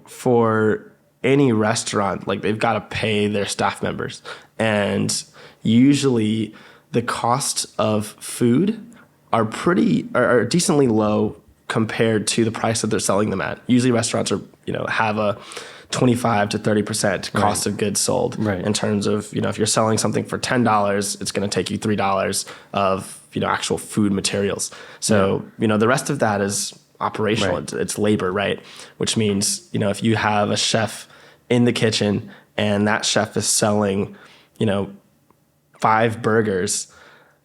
for any restaurant, like they've got to pay their staff members. And usually the cost of food are decently low compared to the price that they're selling them at. Usually restaurants are, have a 25 to 30% cost of goods sold in terms of, if you're selling something for $10, it's going to take you $3 of, actual food materials. So, the rest of that is operational. It's labor, right? Which means, if you have a chef in the kitchen and that chef is selling, 5 burgers,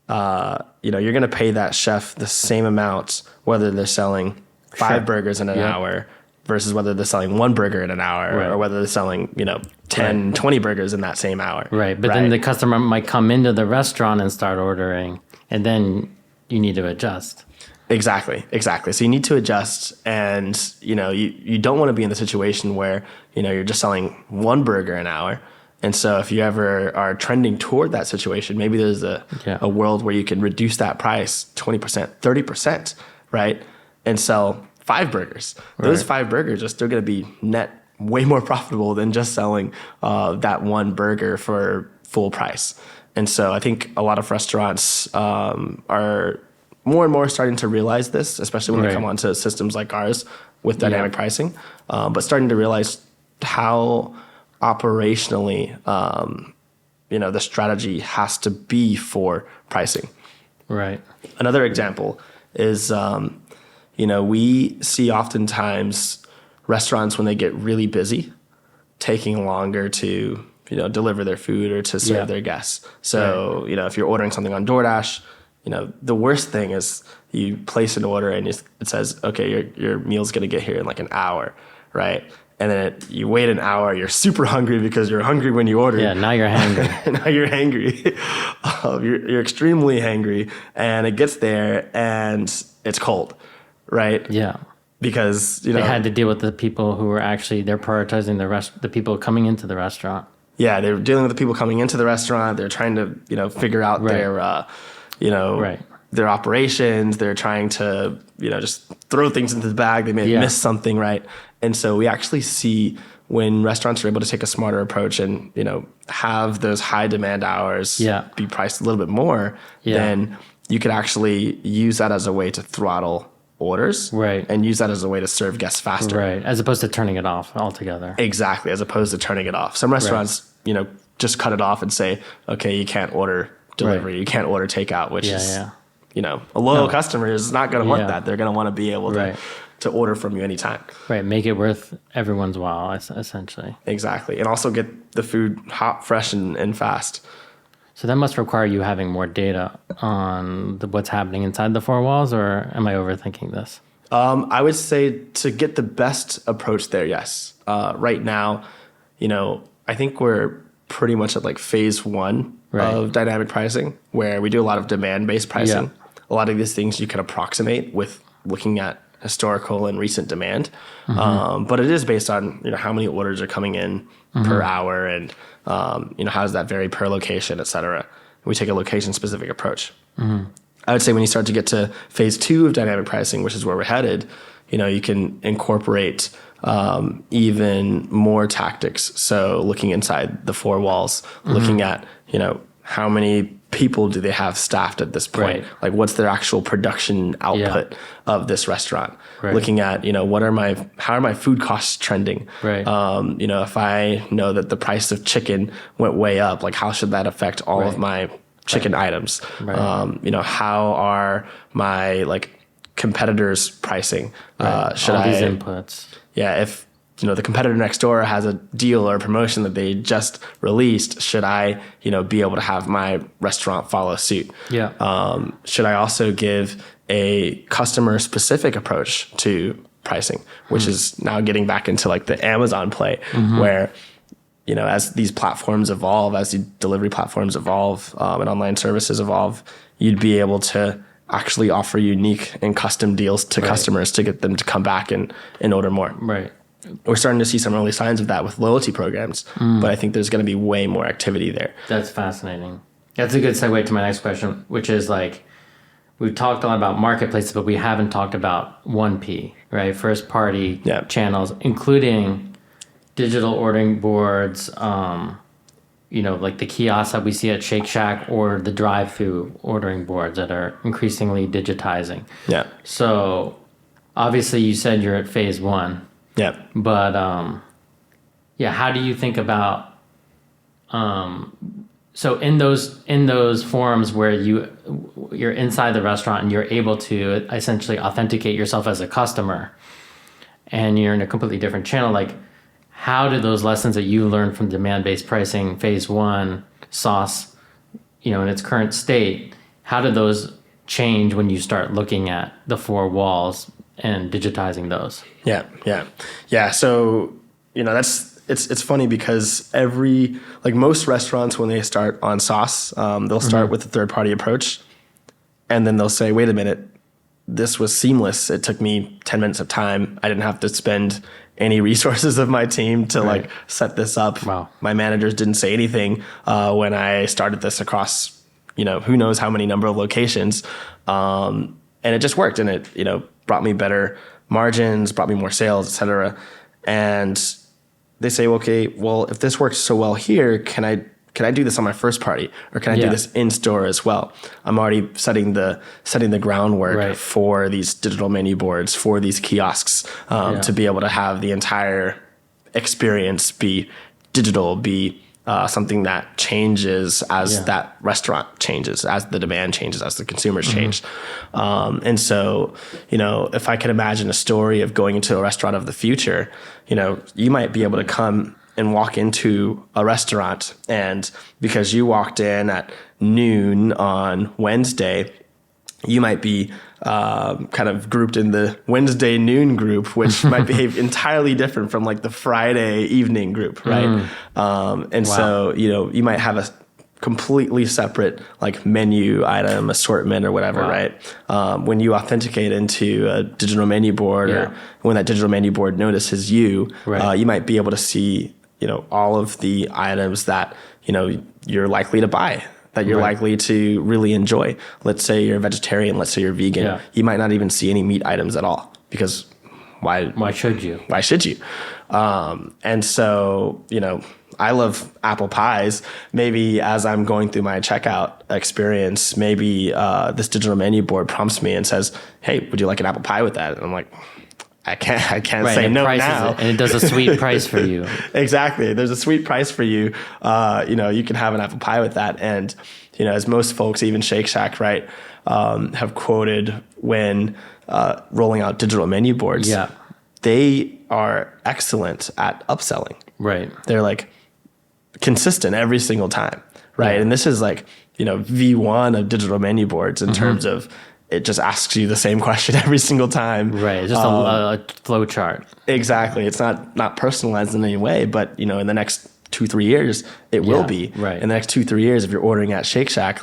you're going to pay that chef the same amount, whether they're selling 5 burgers in an hour versus whether they're selling 1 burger in an hour or whether they're selling, 10, 20 burgers in that same hour. Right. But then the customer might come into the restaurant and start ordering, and then you need to adjust. Exactly. So you need to adjust, and you don't want to be in the situation where you're just selling 1 burger an hour. And so if you ever are trending toward that situation, maybe there's a world where you can reduce that price 20%, 30%, right? And sell 5 burgers. Those 5 burgers are still going to be net way more profitable than just selling that 1 burger for full price. And so I think a lot of restaurants are more and more starting to realize this, especially when they come onto systems like ours with dynamic pricing, but starting to realize how operationally, the strategy has to be for pricing. Right. Another example is, we see oftentimes restaurants when they get really busy taking longer to, deliver their food or to serve their guests. So, if you're ordering something on DoorDash, the worst thing is you place an order and it says, okay, your meal's going to get here in like an hour, right? And then you wait an hour, you're super hungry because you're hungry when you ordered. Yeah, now you're hangry. Now you're hangry. You're extremely hangry, and it gets there and it's cold, right? Yeah. Because, they had to deal with the people who were they're prioritizing the people coming into the restaurant. Yeah, they're dealing with the people coming into the restaurant. They're trying to, figure out their operations. They're trying to, just throw things into the bag. They may have missed something, right? And so we actually see when restaurants are able to take a smarter approach and, have those high demand hours be priced a little bit more, then you could actually use that as a way to throttle orders and use that as a way to serve guests faster. Right, as opposed to turning it off altogether. Exactly, as opposed to turning it off. Some restaurants, just cut it off and say, okay, you can't order delivery, you can't order takeout, which is, a loyal customer is not going to want that. They're going to want to be able to order from you anytime. Right, make it worth everyone's while, essentially. Exactly, and also get the food hot, fresh, and fast. So that must require you having more data on what's happening inside the 4 walls, or am I overthinking this? I would say to get the best approach there, yes. Right now, I think we're pretty much at like phase 1 of dynamic pricing, where we do a lot of demand-based pricing. A lot of these things you can approximate with looking at historical and recent demand. But it is based on, how many orders are coming in per hour and, how does that vary per location, et cetera. We take a location-specific approach. I would say when you start to get to phase 2 of dynamic pricing, which is where we're headed, you can incorporate even more tactics. So looking inside the four walls, looking at, how many people do they have staffed at this point? Right. Like what's their actual production output of this restaurant? Right. Looking at, how are my food costs trending? Right. If I know that the price of chicken went way up, like how should that affect all of my chicken items? Right. How are my competitors pricing? Should all these I inputs? Yeah, if the competitor next door has a deal or a promotion that they just released, should I be able to have my restaurant follow suit? Yeah. Should I also give a customer specific approach to pricing, which is now getting back into the Amazon play, where as these platforms evolve, as the delivery platforms evolve, and online services evolve, you'd be able to actually offer unique and custom deals to customers to get them to come back and order more. Right. We're starting to see some early signs of that with loyalty programs, but I think there's going to be way more activity there. That's fascinating. That's a good segue to my next question, which is we've talked a lot about marketplaces, but we haven't talked about 1P, right? First party channels, including digital ordering boards, the kiosks that we see at Shake Shack or the drive-through ordering boards that are increasingly digitizing. Yeah. So obviously you said you're at phase 1. Yeah. But how do you think about so in those forums where you're inside the restaurant and you're able to essentially authenticate yourself as a customer and you're in a completely different channel, how do those lessons that you learned from demand-based pricing phase 1 Sauce, in its current state, how do those change when you start looking at the four walls and digitizing those? Yeah. So, it's funny because most restaurants, when they start on Sauce, they'll start with a third party approach, and then they'll say, wait a minute, this was seamless. It took me 10 minutes of time. I didn't have to spend any resources of my team to set this up. Wow. My managers didn't say anything when I started this across, who knows how many number of locations. And it just worked, and it, brought me better margins, brought me more sales, et cetera. And they say, okay, well, if this works so well here, can I do this on my first party, or can I do this in store as well? I'm already setting the groundwork for these digital menu boards, for these kiosks, to be able to have the entire experience be digital, be something that changes as that restaurant changes, as the demand changes, as the consumers change. And so, if I could imagine a story of going into a restaurant of the future, you might be able to come and walk into a restaurant, and because you walked in at noon on Wednesday, you might be kind of grouped in the Wednesday noon group, which might behave entirely different from the Friday evening group, right? So, you might have a completely separate menu item assortment or whatever, right? When you authenticate into a digital menu board, or when that digital menu board notices you, you might be able to see, all of the items that, you're likely to buy, that you're likely to really enjoy. Let's say you're a vegetarian, let's say you're vegan. You might not even see any meat items at all, because why should you? Why should you? And so, I love apple pies. Maybe as I'm going through my checkout experience, maybe this digital menu board prompts me and says, hey, would you like an apple pie with that? And I'm like, I can't say no now. And it does a sweet price for you. Exactly. There's a sweet price for you. You can have an apple pie with that. And, as most folks, even Shake Shack, right, have quoted when rolling out digital menu boards, they are excellent at upselling. Right. They're consistent every single time. Right. And this is V1 of digital menu boards in terms of, it just asks you the same question every single time. Right. It's just a flow chart. Exactly. It's not personalized in any way, but in the next 2-3 years, it will be. Right. In the next 2-3 years, if you're ordering at Shake Shack,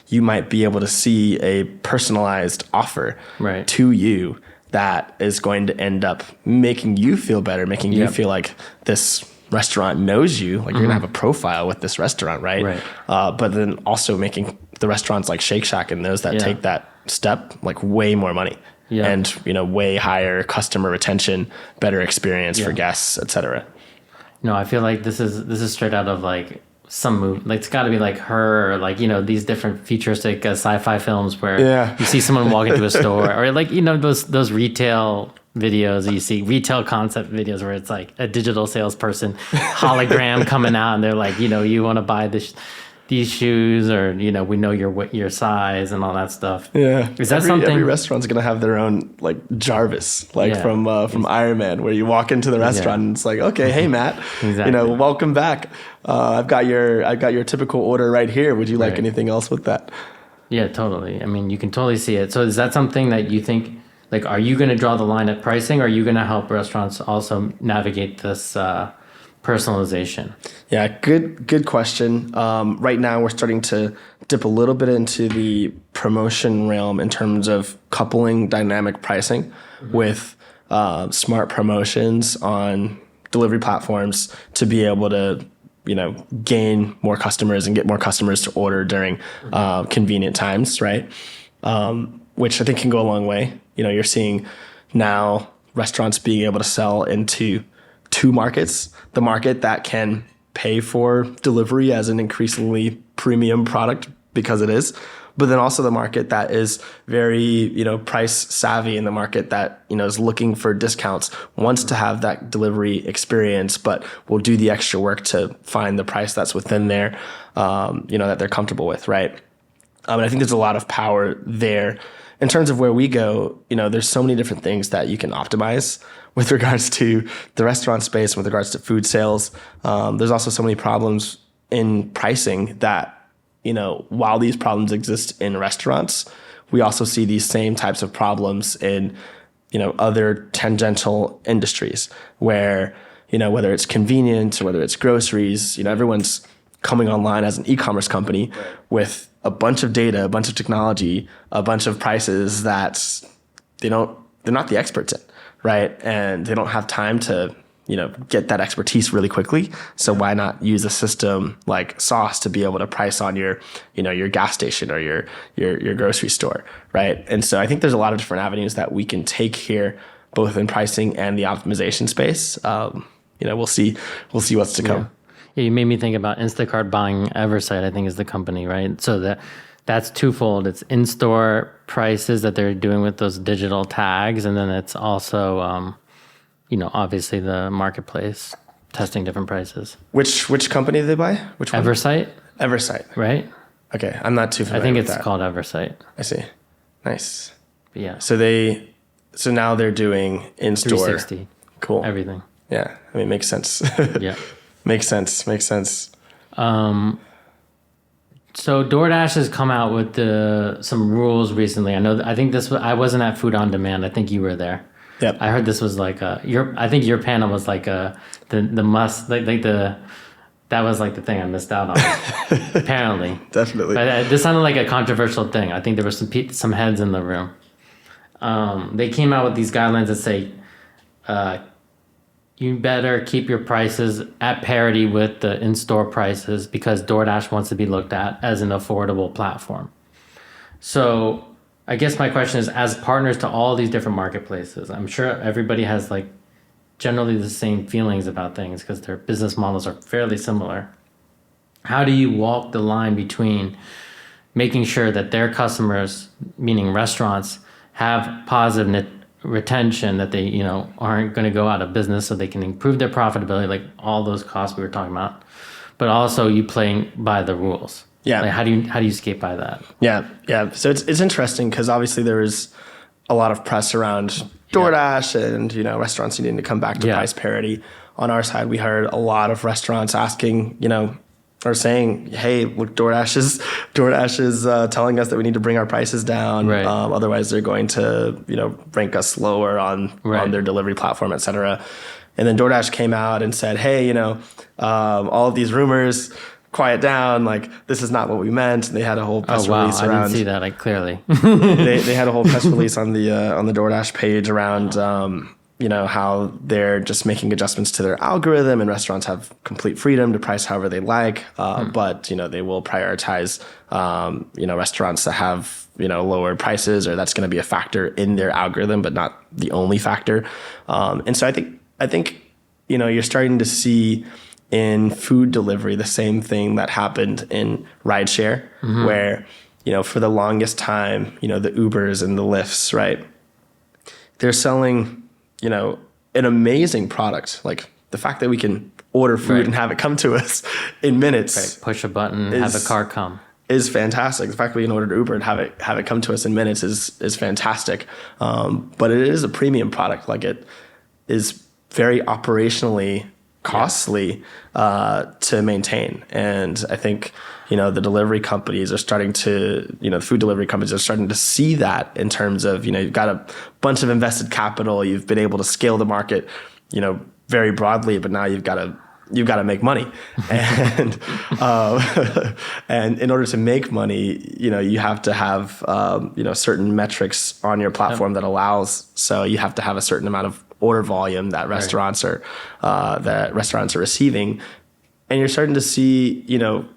you might be able to see a personalized offer to you that is going to end up making you feel better, making you feel like this restaurant knows you, you're gonna have a profile with this restaurant, right? But then also making the restaurants like Shake Shack and those that take that step way more money. Yeah. and, way higher customer retention, better experience for guests, etc. No, I feel like this is straight out of like some movie. Like it's got to be like Her, or like these different futuristic sci-fi films where you see someone walk into a store, or like those retail videos you see, retail concept videos where it's like a digital salesperson hologram coming out, and they're like, you want to buy these shoes, or we know your size and all that stuff. Yeah, is that something? Every restaurant's gonna have their own like Jarvis, from Iron Man, where you walk into the restaurant and it's like, okay, hey Matt, exactly. Welcome back. I've got your typical order right here. Would you like anything else with that? Yeah, totally. I mean, you can totally see it. So is that something that you think? Like, are you going to draw the line at pricing, or are you going to help restaurants also navigate this personalization? Yeah, good question. Right now, we're starting to dip a little bit into the promotion realm in terms of coupling dynamic pricing with smart promotions on delivery platforms to be able to, gain more customers and get more customers to order during convenient times, right? Which I think can go a long way. You're seeing now restaurants being able to sell into two markets: the market that can pay for delivery as an increasingly premium product because it is, but then also the market that is very, price savvy, in the market that, is looking for discounts, wants to have that delivery experience, but will do the extra work to find the price that's within there, that they're comfortable with, right? And I think there's a lot of power there. In terms of where we go, there's so many different things that you can optimize with regards to the restaurant space, with regards to food sales. There's also so many problems in pricing that, while these problems exist in restaurants, we also see these same types of problems in, other tangential industries where, whether it's convenience or whether it's groceries, everyone's coming online as an e-commerce company with a bunch of data, a bunch of technology, a bunch of prices that they're not the experts in, right? And they don't have time to, get that expertise really quickly. So why not use a system like Sauce to be able to price on your gas station or your grocery store, right? And so I think there's a lot of different avenues that we can take here, both in pricing and the optimization space. We'll see what's to come. Yeah, you made me think about Instacart buying Eversight, I think is the company, right? So that's twofold. It's in-store prices that they're doing with those digital tags, and then it's also, obviously the marketplace testing different prices. Which company did they buy? Which one? Eversight. Eversight. Right? Okay, I'm not too familiar I think with it's that. called Eversight. I see. Nice. But yeah. So now they're doing in-store. 360. Cool. Everything. Yeah, I mean, it makes sense. Yeah. Makes sense. So DoorDash has come out with some rules recently. I think I wasn't at Food on Demand. I think you were there. Yep. I heard this was like I think your panel was like the must, that was like the thing I missed out on. Apparently. Definitely. But this sounded like a controversial thing. I think there were some heads in the room. They came out with these guidelines that say, you better keep your prices at parity with the in-store prices because DoorDash wants to be looked at as an affordable platform. So I guess my question is, as partners to all these different marketplaces, I'm sure everybody has like generally the same feelings about things because their business models are fairly similar. How do you walk the line between making sure that their customers, meaning restaurants, have positive retention, that they aren't going to go out of business, so they can improve their profitability, like all those costs we were talking about, but also you playing by the rules? Yeah. Like how do you skate by that? Yeah. So it's interesting because obviously there is a lot of press around DoorDash and restaurants needing to come back to price parity. On our side, we heard a lot of restaurants asking, or saying, "Hey, look, DoorDash is telling us that we need to bring our prices down. Right. Otherwise, they're going to rank us lower on their delivery platform, et cetera." And then DoorDash came out and said, "Hey, all of these rumors, quiet down. Like this is not what we meant." And they had a whole press release around. I didn't see that clearly. they had a whole press release on the DoorDash page around how they're just making adjustments to their algorithm, and restaurants have complete freedom to price however they like. But, they will prioritize, restaurants that have, lower prices, or that's going to be a factor in their algorithm, but not the only factor. And so I think, you're starting to see in food delivery the same thing that happened in rideshare, where, for the longest time, the Ubers and the Lyfts, right? They're selling, an amazing product. Like the fact that we can order food and have it come to us in minutes. Right. Push a button, have a car come. Is fantastic. The fact that we can order Uber and have it come to us in minutes is fantastic. But it is a premium product. Like it is very operationally costly to maintain. And I think, the delivery companies are starting to, the food delivery companies are starting to see that in terms of, you've got a bunch of invested capital, you've been able to scale the market, very broadly, but now you've got to make money. And, and in order to make money, you have to have, certain metrics on your platform that allows, so you have to have a certain amount of order volume that restaurants are receiving. And you're starting to see,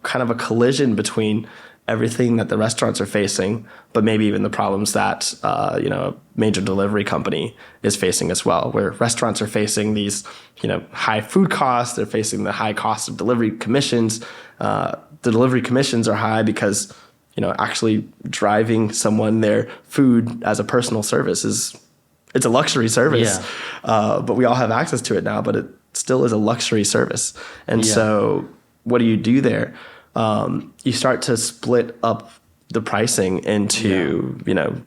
kind of a collision between everything that the restaurants are facing, but maybe even the problems that, a major delivery company is facing as well, where restaurants are facing these, high food costs. They're facing the high cost of delivery commissions. The delivery commissions are high because, actually driving someone their food as a personal service it's a luxury service. Yeah. But we all have access to it now, but it still is a luxury service. And so what do you do there? You start to split up the pricing into,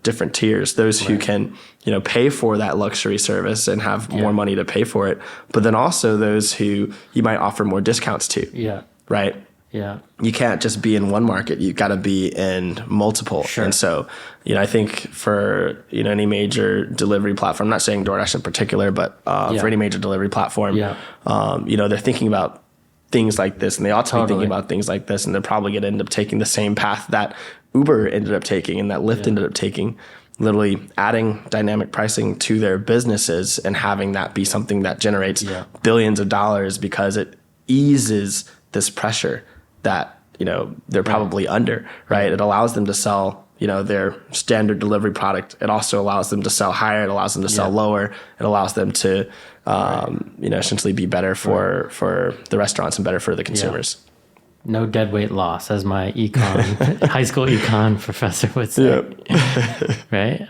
different tiers, those who can, pay for that luxury service and have more money to pay for it. But then also those who you might offer more discounts to. Yeah. Right. Yeah. You can't just be in one market. You've got to be in multiple. Sure. And so, I think for, any major delivery platform, I'm not saying DoorDash in particular, but for any major delivery platform, they're thinking about things like this, and they ought to be thinking about things like this, and they're probably going to end up taking the same path that Uber ended up taking and that Lyft ended up taking, literally adding dynamic pricing to their businesses and having that be something that generates billions of dollars because it eases this pressure that, they're probably under, right? It allows them to sell, their standard delivery product. It also allows them to sell higher. It allows them to sell lower. It allows them to, essentially be better for the restaurants and better for the consumers. No dead weight loss, as my high school econ professor would say. Right?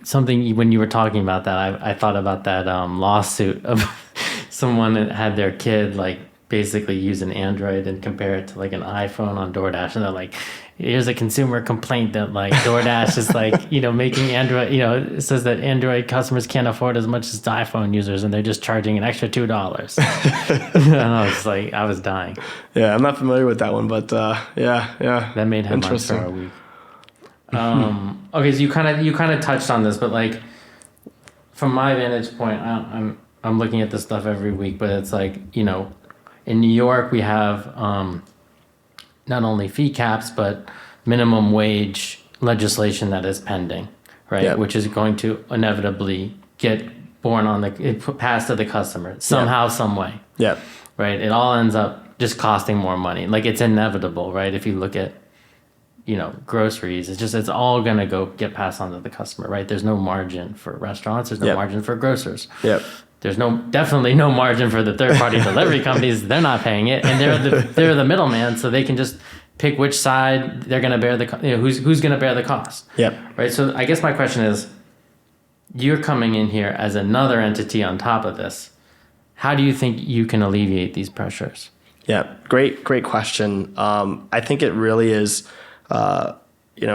Something when you were talking about that, I thought about that lawsuit of someone that had their kid basically use an Android and compare it to an iPhone on DoorDash, and they're like, here's a consumer complaint that DoorDash is making Android, it says that Android customers can't afford as much as the iPhone users, and they're just charging an extra $2. And I was dying. Yeah, I'm not familiar with that one, but that made headlines for a week. Okay, so you kind of touched on this, but from my vantage point, I'm looking at this stuff every week, but it's in New York we have not only fee caps but minimum wage legislation that is pending, right? Which is going to inevitably get passed to the customer somehow, some way. Yeah. Right. It all ends up just costing more money. It's inevitable, right? If you look at groceries, it's all going to get passed on to the customer, right? There's no margin for restaurants. There's no margin for grocers. Yep. There's definitely no margin for the third-party delivery companies. They're not paying it, and they're the middleman, so they can just pick which side they're going to bear who's going to bear the cost. Yep. Right. So I guess my question is, you're coming in here as another entity on top of this. How do you think you can alleviate these pressures? Yeah, great question. I think it really is, a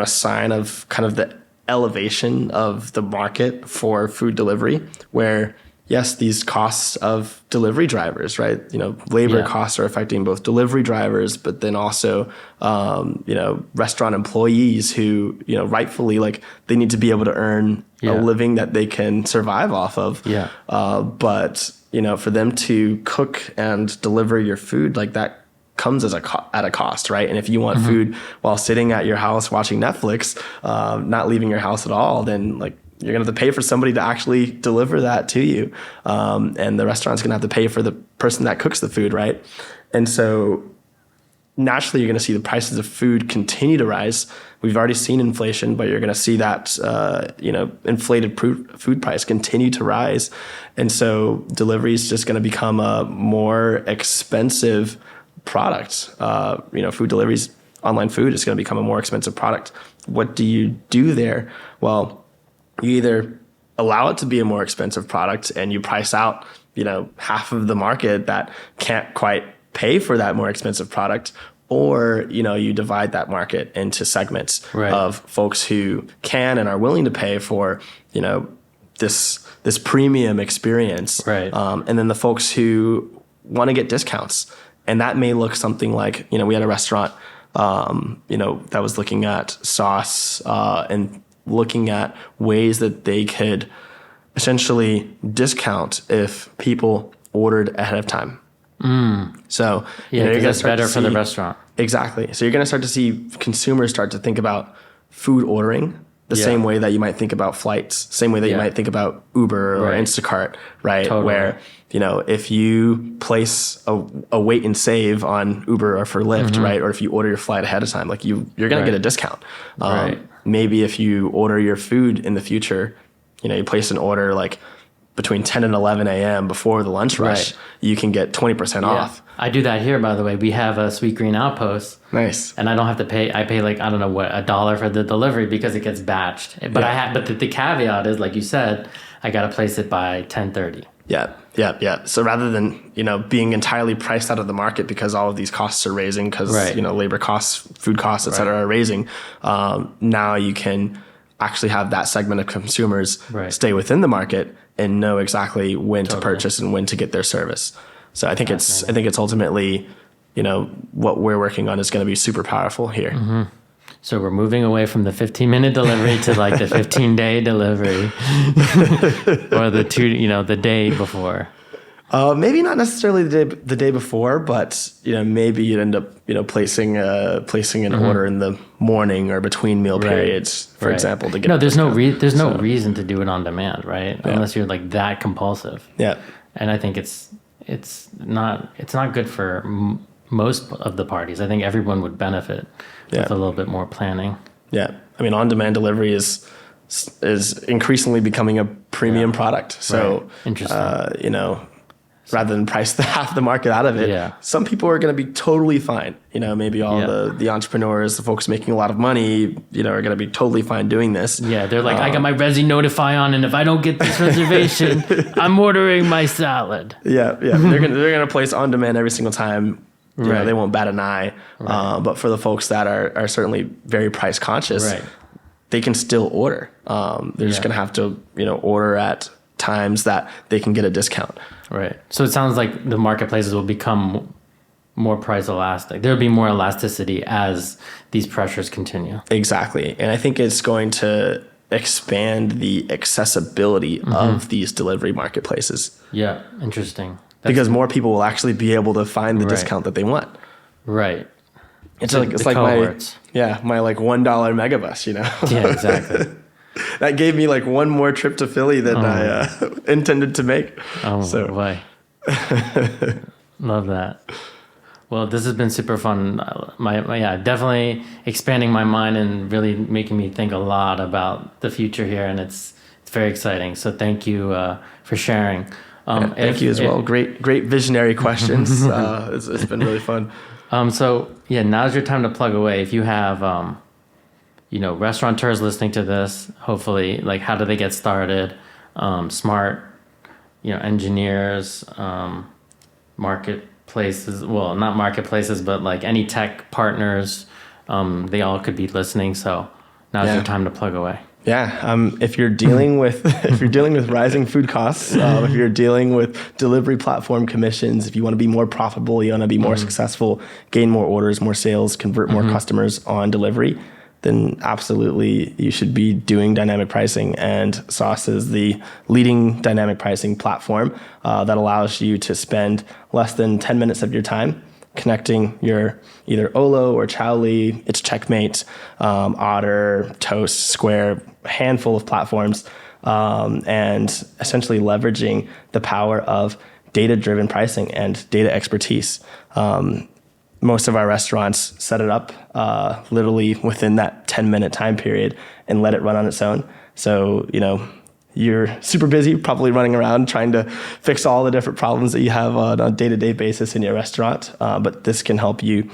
sign of kind of the elevation of the market for food delivery, where yes, these costs of delivery drivers, right? Labor costs are affecting both delivery drivers, but then also, restaurant employees who, rightfully, they need to be able to earn a living that they can survive off of. Yeah. But, for them to cook and deliver your food, that comes at a cost, right? And if you want food while sitting at your house watching Netflix, not leaving your house at all, then you're going to have to pay for somebody to actually deliver that to you. And the restaurant's going to have to pay for the person that cooks the food, right? And so naturally, you're going to see the prices of food continue to rise. We've already seen inflation, but you're going to see that, inflated food price continue to rise. And so delivery is just going to become a more expensive product. Food deliveries, online food is going to become a more expensive product. What do you do there? Well, you either allow it to be a more expensive product and you price out, half of the market that can't quite pay for that more expensive product, or, you divide that market into segments of folks who can and are willing to pay for, this premium experience. Right. And then the folks who want to get discounts. And that may look something like, we had a restaurant that was looking at sauce and looking at ways that they could essentially discount if people ordered ahead of time. So yeah, you're that's better for the restaurant. Exactly. So you're going to start to see consumers start to think about food ordering the same way that you might think about flights, same way that you might think about Uber or Instacart, right? Totally. Where, if you place a wait and save on Uber or for Lyft, right? Or if you order your flight ahead of time, like you're going to get a discount. Maybe if you order your food in the future, you place an order like between 10 and 11 a.m. before the lunch rush, you can get 20% off. I do that here, by the way. We have a Sweet Green Outpost. Nice. And I don't have to pay. I pay like, I don't know what, $1 for the delivery because it gets batched. But but the caveat is, like you said, I got to place it by 10:30. Yeah. So rather than, being entirely priced out of the market because all of these costs are raising because, labor costs, food costs, et cetera, are raising, now you can actually have that segment of consumers stay within the market and know exactly when to purchase and when to get their service. So I think it's ultimately, what we're working on is going to be super powerful here. Mm-hmm. So we're moving away from the 15-minute delivery to like the 15-day delivery or the day before. Maybe not necessarily the day before, but maybe you'd end up placing an order in the morning or between meal periods, for example, to get. No, there's no reason to do it on demand, right? Yeah. Unless you're like that compulsive. Yeah. And I think it's not good for most of the parties. I think everyone would benefit with a little bit more planning. Yeah. I mean, on-demand delivery is increasingly becoming a premium product. So, interesting. Rather than price half the market out of it, some people are going to be totally fine. Maybe all the entrepreneurs, the folks making a lot of money, are going to be totally fine doing this. Yeah, they're like, I got my Resi Notify on, and if I don't get this reservation, I'm ordering my salad. Yeah. They're gonna place on demand every single time. They won't bat an eye. But for the folks that are certainly very price conscious, they can still order. They're just gonna have to order at times that they can get a discount. Right. So it sounds like the marketplaces will become more price elastic. There'll be more elasticity as these pressures continue. Exactly. And I think it's going to expand the accessibility of these delivery marketplaces. Yeah. Interesting. Because more people will actually be able to find the discount that they want. Right. It's like cohorts. my like $1 megabus, Yeah, exactly. That gave me like one more trip to Philly than I intended to make. Boy. Love that. Well, this has been super fun. Definitely expanding my mind and really making me think a lot about the future here, and it's very exciting. So thank you for sharing. Thank you as well. Great visionary questions. It's been really fun. Now's your time to plug away. If you have restaurateurs listening to this, hopefully, like, how do they get started? Smart, engineers, marketplaces, well, not marketplaces, but like any tech partners, they all could be listening. So now's your time to plug away. Yeah. If you're dealing with rising food costs, if you're dealing with delivery platform commissions, if you want to be more profitable, you want to be more successful, gain more orders, more sales, convert more customers on delivery, then absolutely you should be doing dynamic pricing. And Sauce is the leading dynamic pricing platform that allows you to spend less than 10 minutes of your time connecting your either Olo or Chowly, it's Checkmate, Otter, Toast, Square, a handful of platforms and essentially leveraging the power of data-driven pricing and data expertise. Most of our restaurants set it up literally within that 10-minute time period and let it run on its own. So, you're super busy, probably running around trying to fix all the different problems that you have on a day-to-day basis in your restaurant. But this can help you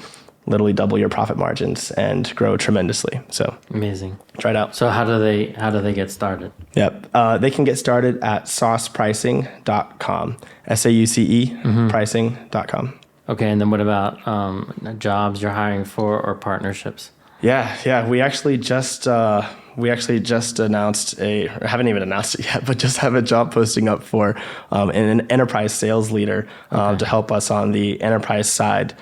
literally double your profit margins and grow tremendously. So amazing. Try it out. So how do they get started? Yep. They can get started at saucepricing.com. SAUCE pricing.com. Okay, and then what about jobs you're hiring for or partnerships? Yeah. We actually just announced or haven't even announced it yet, but just have a job posting up for an enterprise sales leader to help us on the enterprise side.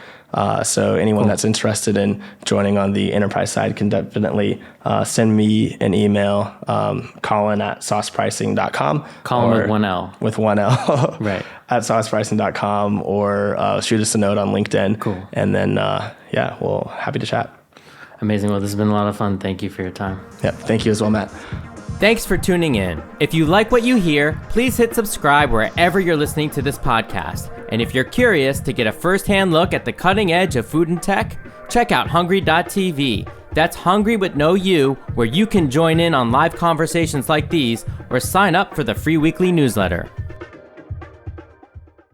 So anyone that's interested in joining on the enterprise side can definitely send me an email, Colin at saucepricing.com. Colin with one L. With one L. Right. At saucepricing.com, or shoot us a note on LinkedIn. Cool. And then, we'll happy to chat. Amazing. Well, this has been a lot of fun. Thank you for your time. Yep. Thank you as well, Matt. Thanks for tuning in. If you like what you hear, please hit subscribe wherever you're listening to this podcast. And if you're curious to get a firsthand look at the cutting edge of food and tech, check out hungry.tv. That's Hungry with no U, where you can join in on live conversations like these or sign up for the free weekly newsletter.